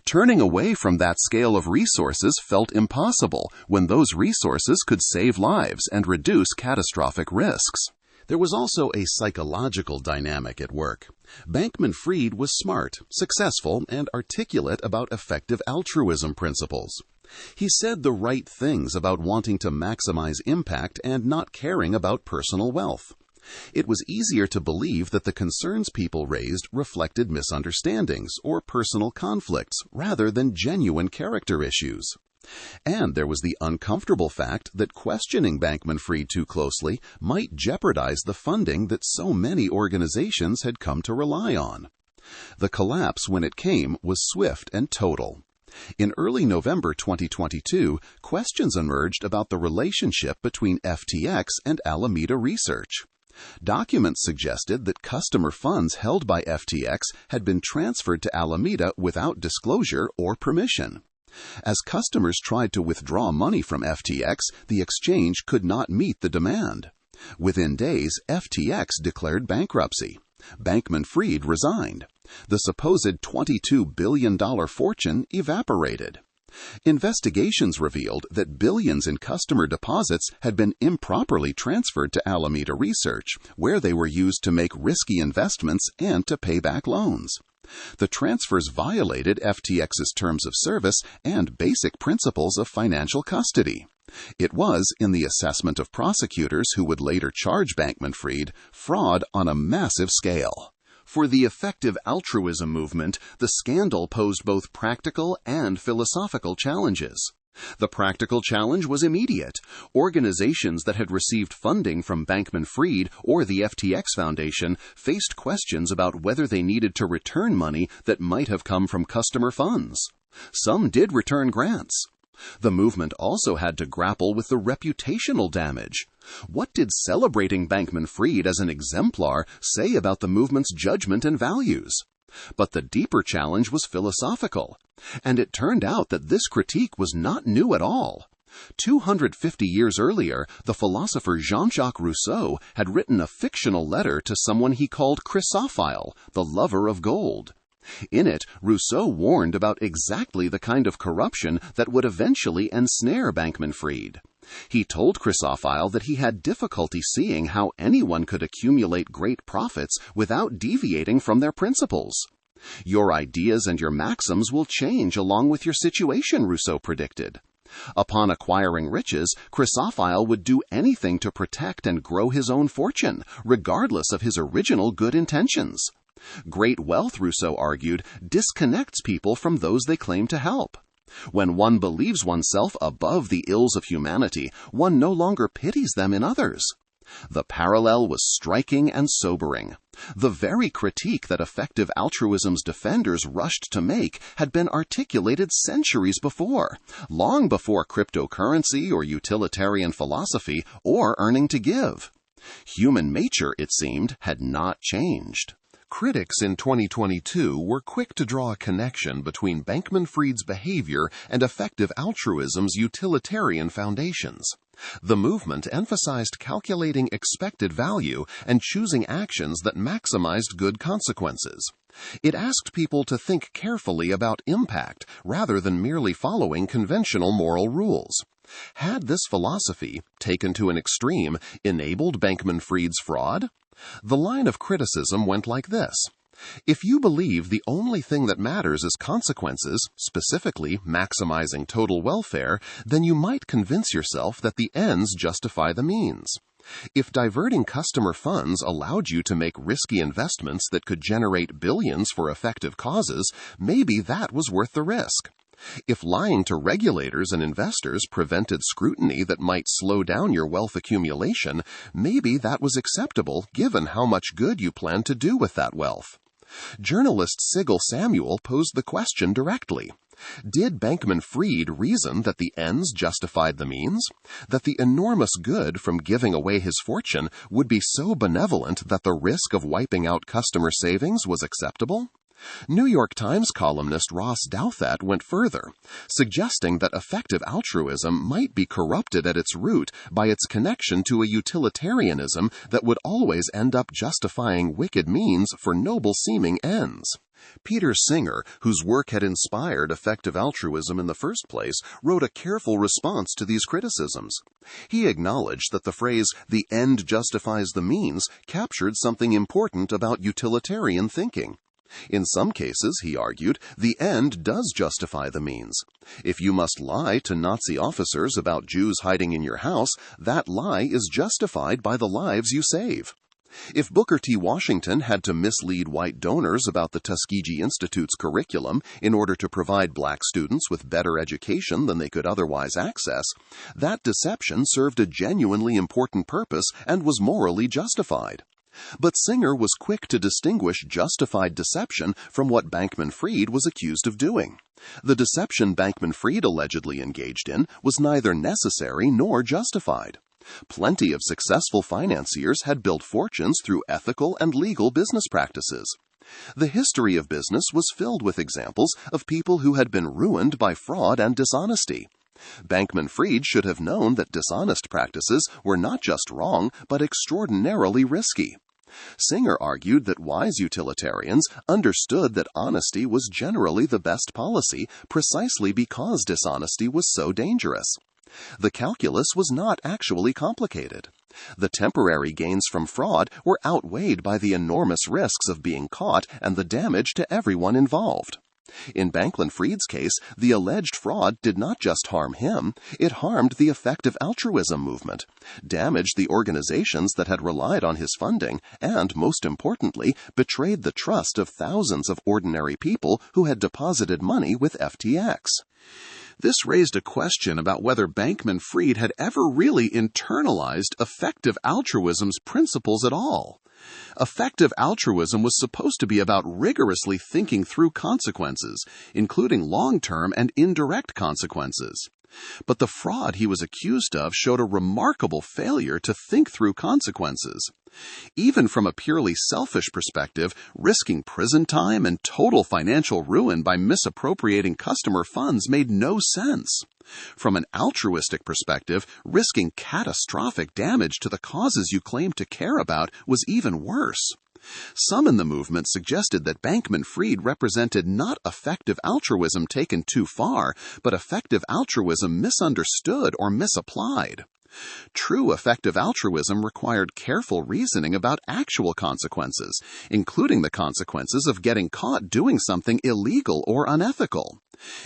Speaker 1: Turning away from that scale of resources felt impossible when those resources could save lives and reduce catastrophic risks. There was also a psychological dynamic at work. Bankman-Fried was smart, successful, and articulate about effective altruism principles. He said the right things about wanting to maximize impact and not caring about personal wealth. It was easier to believe that the concerns people raised reflected misunderstandings or personal conflicts rather than genuine character issues. And there was the uncomfortable fact that questioning Bankman-Fried too closely might jeopardize the funding that so many organizations had come to rely on. The collapse, when it came, was swift and total. In early November 2022, questions emerged about the relationship between FTX and Alameda Research. Documents suggested that customer funds held by FTX had been transferred to Alameda without disclosure or permission. As customers tried to withdraw money from FTX, the exchange could not meet the demand. Within days, FTX declared bankruptcy. Bankman-Fried resigned. The supposed $22 billion fortune evaporated. Investigations revealed that billions in customer deposits had been improperly transferred to Alameda Research, where they were used to make risky investments and to pay back loans. The transfers violated FTX's terms of service and basic principles of financial custody. It was, in the assessment of prosecutors who would later charge Bankman-Fried, fraud on a massive scale. For the effective altruism movement, the scandal posed both practical and philosophical challenges. The practical challenge was immediate. Organizations that had received funding from Bankman-Fried or the FTX Foundation faced questions about whether they needed to return money that might have come from customer funds. Some did return grants. The movement also had to grapple with the reputational damage. What did celebrating Bankman-Fried as an exemplar say about the movement's judgment and values? But the deeper challenge was philosophical, and it turned out that this critique was not new at all. 250 years earlier, the philosopher Jean-Jacques Rousseau had written a fictional letter to someone he called Chrysophile, the lover of gold. In it, Rousseau warned about exactly the kind of corruption that would eventually ensnare Bankman-Fried. He told Chrysophile that he had difficulty seeing how anyone could accumulate great profits without deviating from their principles. Your ideas and your maxims will change along with your situation, Rousseau predicted. Upon acquiring riches, Chrysophile would do anything to protect and grow his own fortune, regardless of his original good intentions. Great wealth, Rousseau argued, disconnects people from those they claim to help. When one believes oneself above the ills of humanity, one no longer pities them in others. The parallel was striking and sobering. The very critique that effective altruism's defenders rushed to make had been articulated centuries before, long before cryptocurrency or utilitarian philosophy or earning to give. Human nature, it seemed, had not changed.
Speaker 2: Critics in 2022 were quick to draw a connection between Bankman-Fried's behavior and effective altruism's utilitarian foundations. The movement emphasized calculating expected value and choosing actions that maximized good consequences. It asked people to think carefully about impact rather than merely following conventional moral rules. Had this philosophy, taken to an extreme, enabled Bankman-Fried's fraud? The line of criticism went like this. If you believe the only thing that matters is consequences, specifically maximizing total welfare, then you might convince yourself that the ends justify the means. If diverting customer funds allowed you to make risky investments that could generate billions for effective causes, maybe that was worth the risk. If lying to regulators and investors prevented scrutiny that might slow down your wealth accumulation, maybe that was acceptable given how much good you planned to do with that wealth. Journalist Sigel Samuel posed the question directly. Did Bankman-Fried reason that the ends justified the means? That the enormous good from giving away his fortune would be so benevolent that the risk of wiping out customer savings was acceptable? New York Times columnist Ross Douthat went further, suggesting that effective altruism might be corrupted at its root by its connection to a utilitarianism that would always end up justifying wicked means for noble-seeming ends. Peter Singer, whose work had inspired effective altruism in the first place, wrote a careful response to these criticisms. He acknowledged that the phrase, "the end justifies the means," captured something important about utilitarian thinking. In some cases, he argued, the end does justify the means. If you must lie to Nazi officers about Jews hiding in your house, that lie is justified by the lives you save. If Booker T. Washington had to mislead white donors about the Tuskegee Institute's curriculum in order to provide black students with better education than they could otherwise access, that deception served a genuinely important purpose and was morally justified. But Singer was quick to distinguish justified deception from what Bankman-Fried was accused of doing. The deception Bankman-Fried allegedly engaged in was neither necessary nor justified. Plenty of successful financiers had built fortunes through ethical and legal business practices. The history of business was filled with examples of people who had been ruined by fraud and dishonesty. Bankman-Fried should have known that dishonest practices were not just wrong, but extraordinarily risky. Singer argued that wise utilitarians understood that honesty was generally the best policy precisely because dishonesty was so dangerous. The calculus was not actually complicated. The temporary gains from fraud were outweighed by the enormous risks of being caught and the damage to everyone involved.
Speaker 1: In Bankman-Fried's case, the alleged fraud did not just harm him, it harmed the effective altruism movement, damaged the organizations that had relied on his funding, and, most importantly, betrayed the trust of thousands of ordinary people who had deposited money with FTX. This raised a question about whether Bankman-Fried had ever really internalized effective altruism's principles at all. Effective altruism was supposed to be about rigorously thinking through consequences, including long-term and indirect consequences. But the fraud he was accused of showed a remarkable failure to think through consequences. Even from a purely selfish perspective, risking prison time and total financial ruin by misappropriating customer funds made no sense. From an altruistic perspective, risking catastrophic damage to the causes you claim to care about was even worse. Some in the movement suggested that Bankman-Fried represented not effective altruism taken too far, but effective altruism misunderstood or misapplied. True effective altruism required careful reasoning about actual consequences, including the consequences of getting caught doing something illegal or unethical.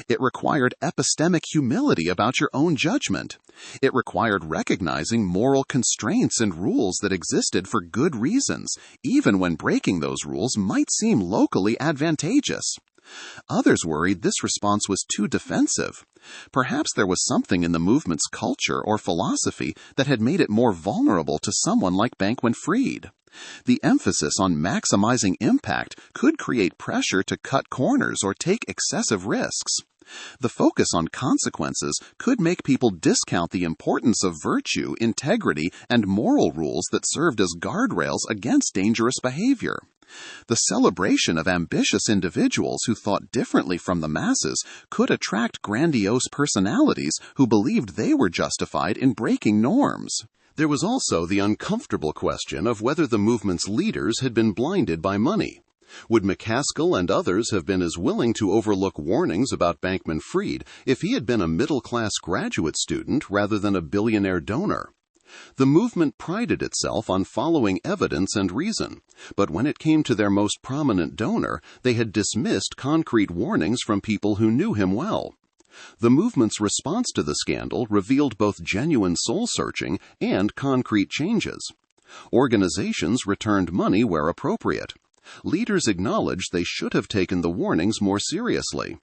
Speaker 1: It required epistemic humility about your own judgment. It required recognizing moral constraints and rules that existed for good reasons, even when breaking those rules might seem locally advantageous. Others worried this response was too defensive. Perhaps there was something in the movement's culture or philosophy that had made it more vulnerable to someone like Bankman-Fried. The emphasis on maximizing impact could create pressure to cut corners or take excessive risks. The focus on consequences could make people discount the importance of virtue, integrity, and moral rules that served as guardrails against dangerous behavior. The celebration of ambitious individuals who thought differently from the masses could attract grandiose personalities who believed they were justified in breaking norms. There was also the uncomfortable question of whether the movement's leaders had been blinded by money. Would McCaskill and others have been as willing to overlook warnings about Bankman-Fried if he had been a middle-class graduate student rather than a billionaire donor? The movement prided itself on following evidence and reason, but when it came to their most prominent donor, they had dismissed concrete warnings from people who knew him well. The movement's response to the scandal revealed both genuine soul-searching and concrete changes. Organizations returned money where appropriate. Leaders acknowledged they should have taken the warnings more seriously.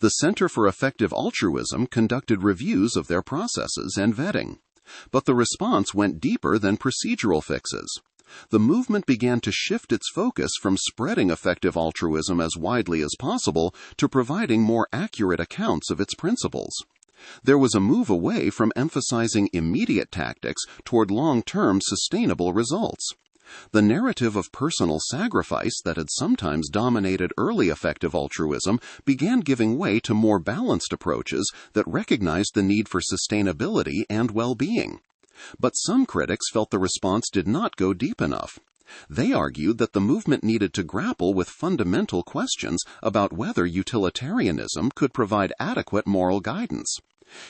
Speaker 1: The Center for Effective Altruism conducted reviews of their processes and vetting. But the response went deeper than procedural fixes. The movement began to shift its focus from spreading effective altruism as widely as possible to providing more accurate accounts of its principles. There was a move away from emphasizing immediate tactics toward long-term sustainable results. The narrative of personal sacrifice that had sometimes dominated early effective altruism began giving way to more balanced approaches that recognized the need for sustainability and well-being. But some critics felt the response did not go deep enough. They argued that the movement needed to grapple with fundamental questions about whether utilitarianism could provide adequate moral guidance.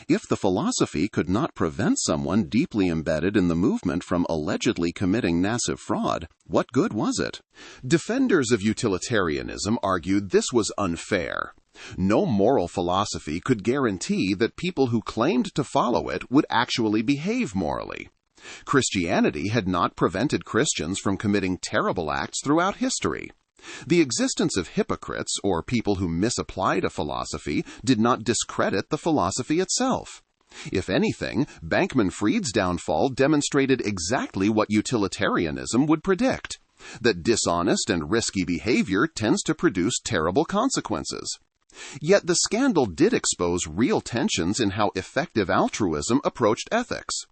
Speaker 1: If the philosophy could not prevent someone deeply embedded in the movement from allegedly committing massive fraud, what good was it? Defenders of utilitarianism argued this was unfair. No moral philosophy could guarantee that people who claimed to follow it would actually behave morally. Christianity had not prevented Christians from committing terrible acts throughout history. The existence of hypocrites, or people who misapplied a philosophy, did not discredit the philosophy itself. If anything, Bankman-Fried's downfall demonstrated exactly what utilitarianism would predict, that dishonest and risky behavior tends to produce terrible consequences. Yet the scandal did expose real tensions in how effective altruism approached ethics.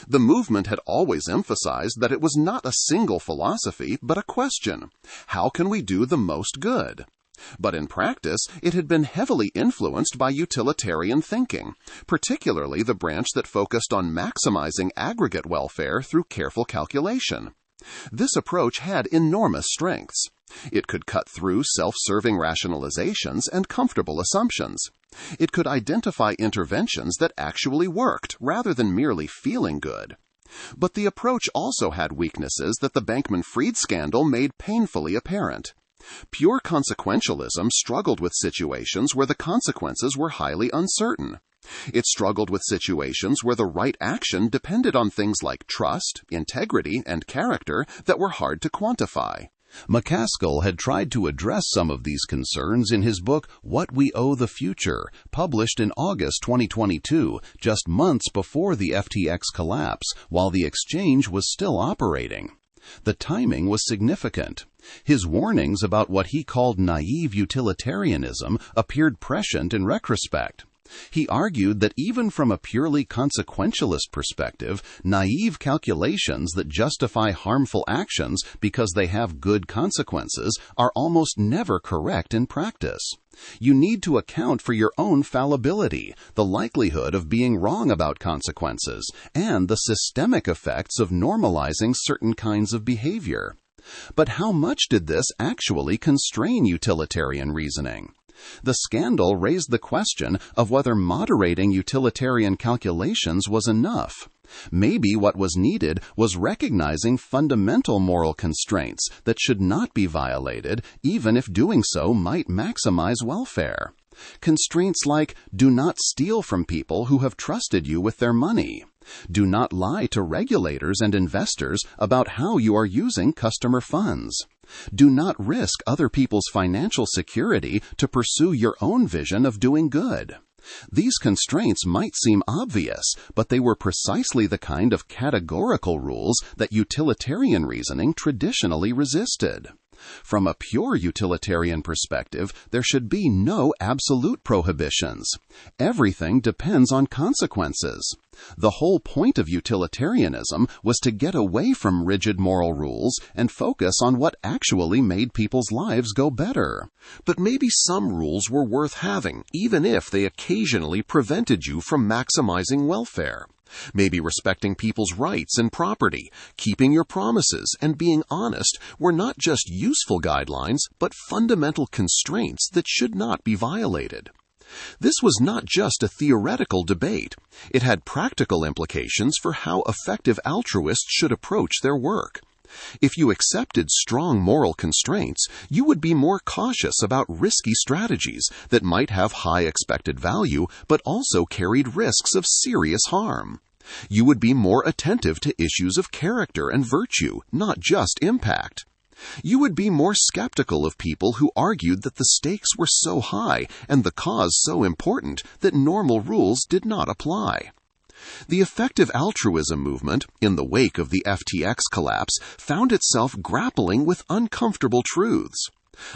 Speaker 1: The movement had always emphasized that it was not a single philosophy, but a question. How can we do the most good? But in practice, it had been heavily influenced by utilitarian thinking, particularly the branch that focused on maximizing aggregate welfare through careful calculation. This approach had enormous strengths. It could cut through self-serving rationalizations and comfortable assumptions. It could identify interventions that actually worked, rather than merely feeling good. But the approach also had weaknesses that the Bankman-Fried scandal made painfully apparent. Pure consequentialism struggled with situations where the consequences were highly uncertain. It struggled with situations where the right action depended on things like trust, integrity, and character that were hard to quantify.
Speaker 2: McCaskill had tried to address some of these concerns in his book What We Owe the Future, published in August 2022, just months before the FTX collapse, while the exchange was still operating. The timing was significant. His warnings about what he called naive utilitarianism appeared prescient in retrospect. He argued that even from a purely consequentialist perspective, naive calculations that justify harmful actions because they have good consequences are almost never correct in practice. You need to account for your own fallibility, the likelihood of being wrong about consequences, and the systemic effects of normalizing certain kinds of behavior. But how much did this actually constrain utilitarian reasoning? The scandal raised the question of whether moderating utilitarian calculations was enough. Maybe what was needed was recognizing fundamental moral constraints that should not be violated, even if doing so might maximize welfare. Constraints like, do not steal from people who have trusted you with their money. Do not lie to regulators and investors about how you are using customer funds. Do not risk other people's financial security to pursue your own vision of doing good. These constraints might seem obvious, but they were precisely the kind of categorical rules that utilitarian reasoning traditionally resisted. From a pure utilitarian perspective, there should be no absolute prohibitions. Everything depends on consequences. The whole point of utilitarianism was to get away from rigid moral rules and focus on what actually made people's lives go better.
Speaker 1: But maybe some rules were worth having, even if they occasionally prevented you from maximizing welfare. Maybe respecting people's rights and property, keeping your promises, and being honest were not just useful guidelines, but fundamental constraints that should not be violated. This was not just a theoretical debate. It had practical implications for how effective altruists should approach their work. If you accepted strong moral constraints, you would be more cautious about risky strategies that might have high expected value but also carried risks of serious harm. You would be more attentive to issues of character and virtue, not just impact. You would be more skeptical of people who argued that the stakes were so high and the cause so important that normal rules did not apply. The effective altruism movement, in the wake of the FTX collapse, found itself grappling with uncomfortable truths.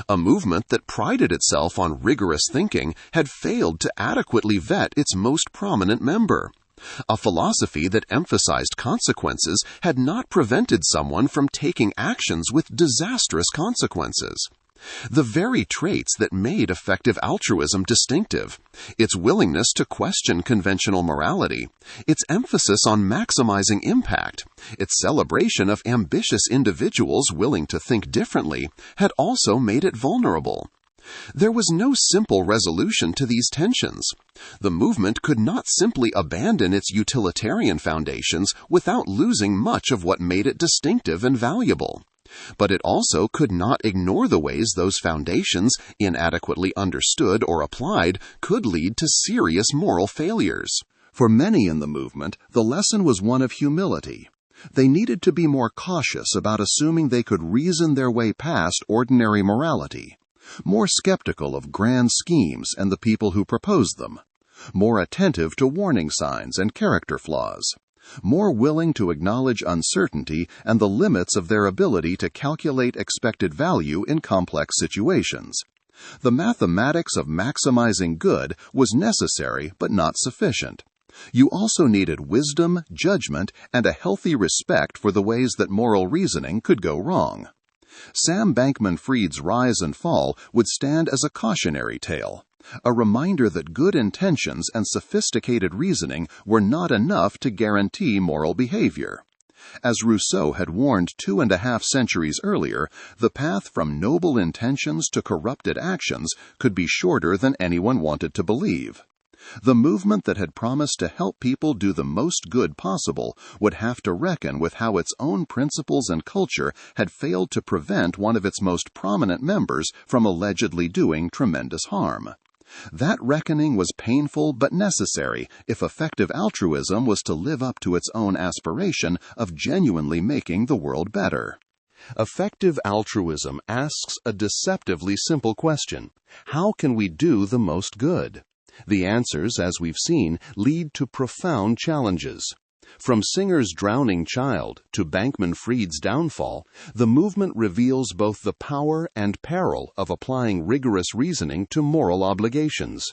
Speaker 1: A movement that prided itself on rigorous thinking had failed to adequately vet its most prominent member. A philosophy that emphasized consequences had not prevented someone from taking actions with disastrous consequences. The very traits that made effective altruism distinctive, its willingness to question conventional morality, its emphasis on maximizing impact, its celebration of ambitious individuals willing to think differently, had also made it vulnerable. There was no simple resolution to these tensions. The movement could not simply abandon its utilitarian foundations without losing much of what made it distinctive and valuable. But it also could not ignore the ways those foundations, inadequately understood or applied, could lead to serious moral failures.
Speaker 3: For many in the movement, the lesson was one of humility. They needed to be more cautious about assuming they could reason their way past ordinary morality, more skeptical of grand schemes and the people who proposed them, more attentive to warning signs and character flaws, more willing to acknowledge uncertainty and the limits of their ability to calculate expected value in complex situations. The mathematics of maximizing good was necessary but not sufficient. You also needed wisdom, judgment, and a healthy respect for the ways that moral reasoning could go wrong. Sam Bankman-Fried's rise and fall would stand as a cautionary tale, a reminder that good intentions and sophisticated reasoning were not enough to guarantee moral behavior. As Rousseau had warned 2.5 centuries earlier, the path from noble intentions to corrupted actions could be shorter than anyone wanted to believe. The movement that had promised to help people do the most good possible would have to reckon with how its own principles and culture had failed to prevent one of its most prominent members from allegedly doing tremendous harm. That reckoning was painful but necessary if effective altruism was to live up to its own aspiration of genuinely making the world better.
Speaker 2: Effective altruism asks a deceptively simple question: how can we do the most good? The answers, as we've seen, lead to profound challenges. From Singer's drowning child to Bankman-Fried's downfall, the movement reveals both the power and peril of applying rigorous reasoning to moral obligations.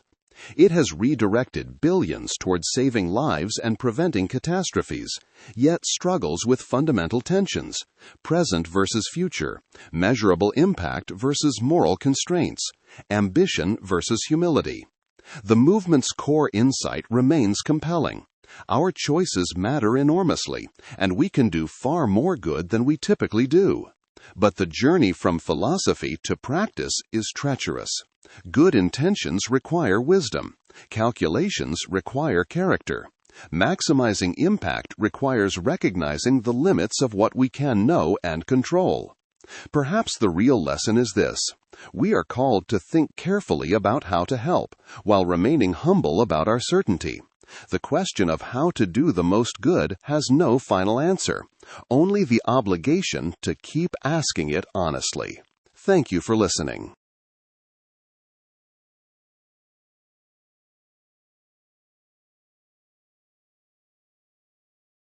Speaker 2: It has redirected billions towards saving lives and preventing catastrophes, yet struggles with fundamental tensions: present versus future, measurable impact versus moral constraints, ambition versus humility. The movement's core insight remains compelling. Our choices matter enormously, and we can do far more good than we typically do. But the journey from philosophy to practice is treacherous. Good intentions require wisdom. Calculations require character. Maximizing impact requires recognizing the limits of what we can know and control. Perhaps the real lesson is this: we are called to think carefully about how to help, while remaining humble about our certainty. The question of how to do the most good has no final answer, only the obligation to keep asking it honestly. Thank you for listening.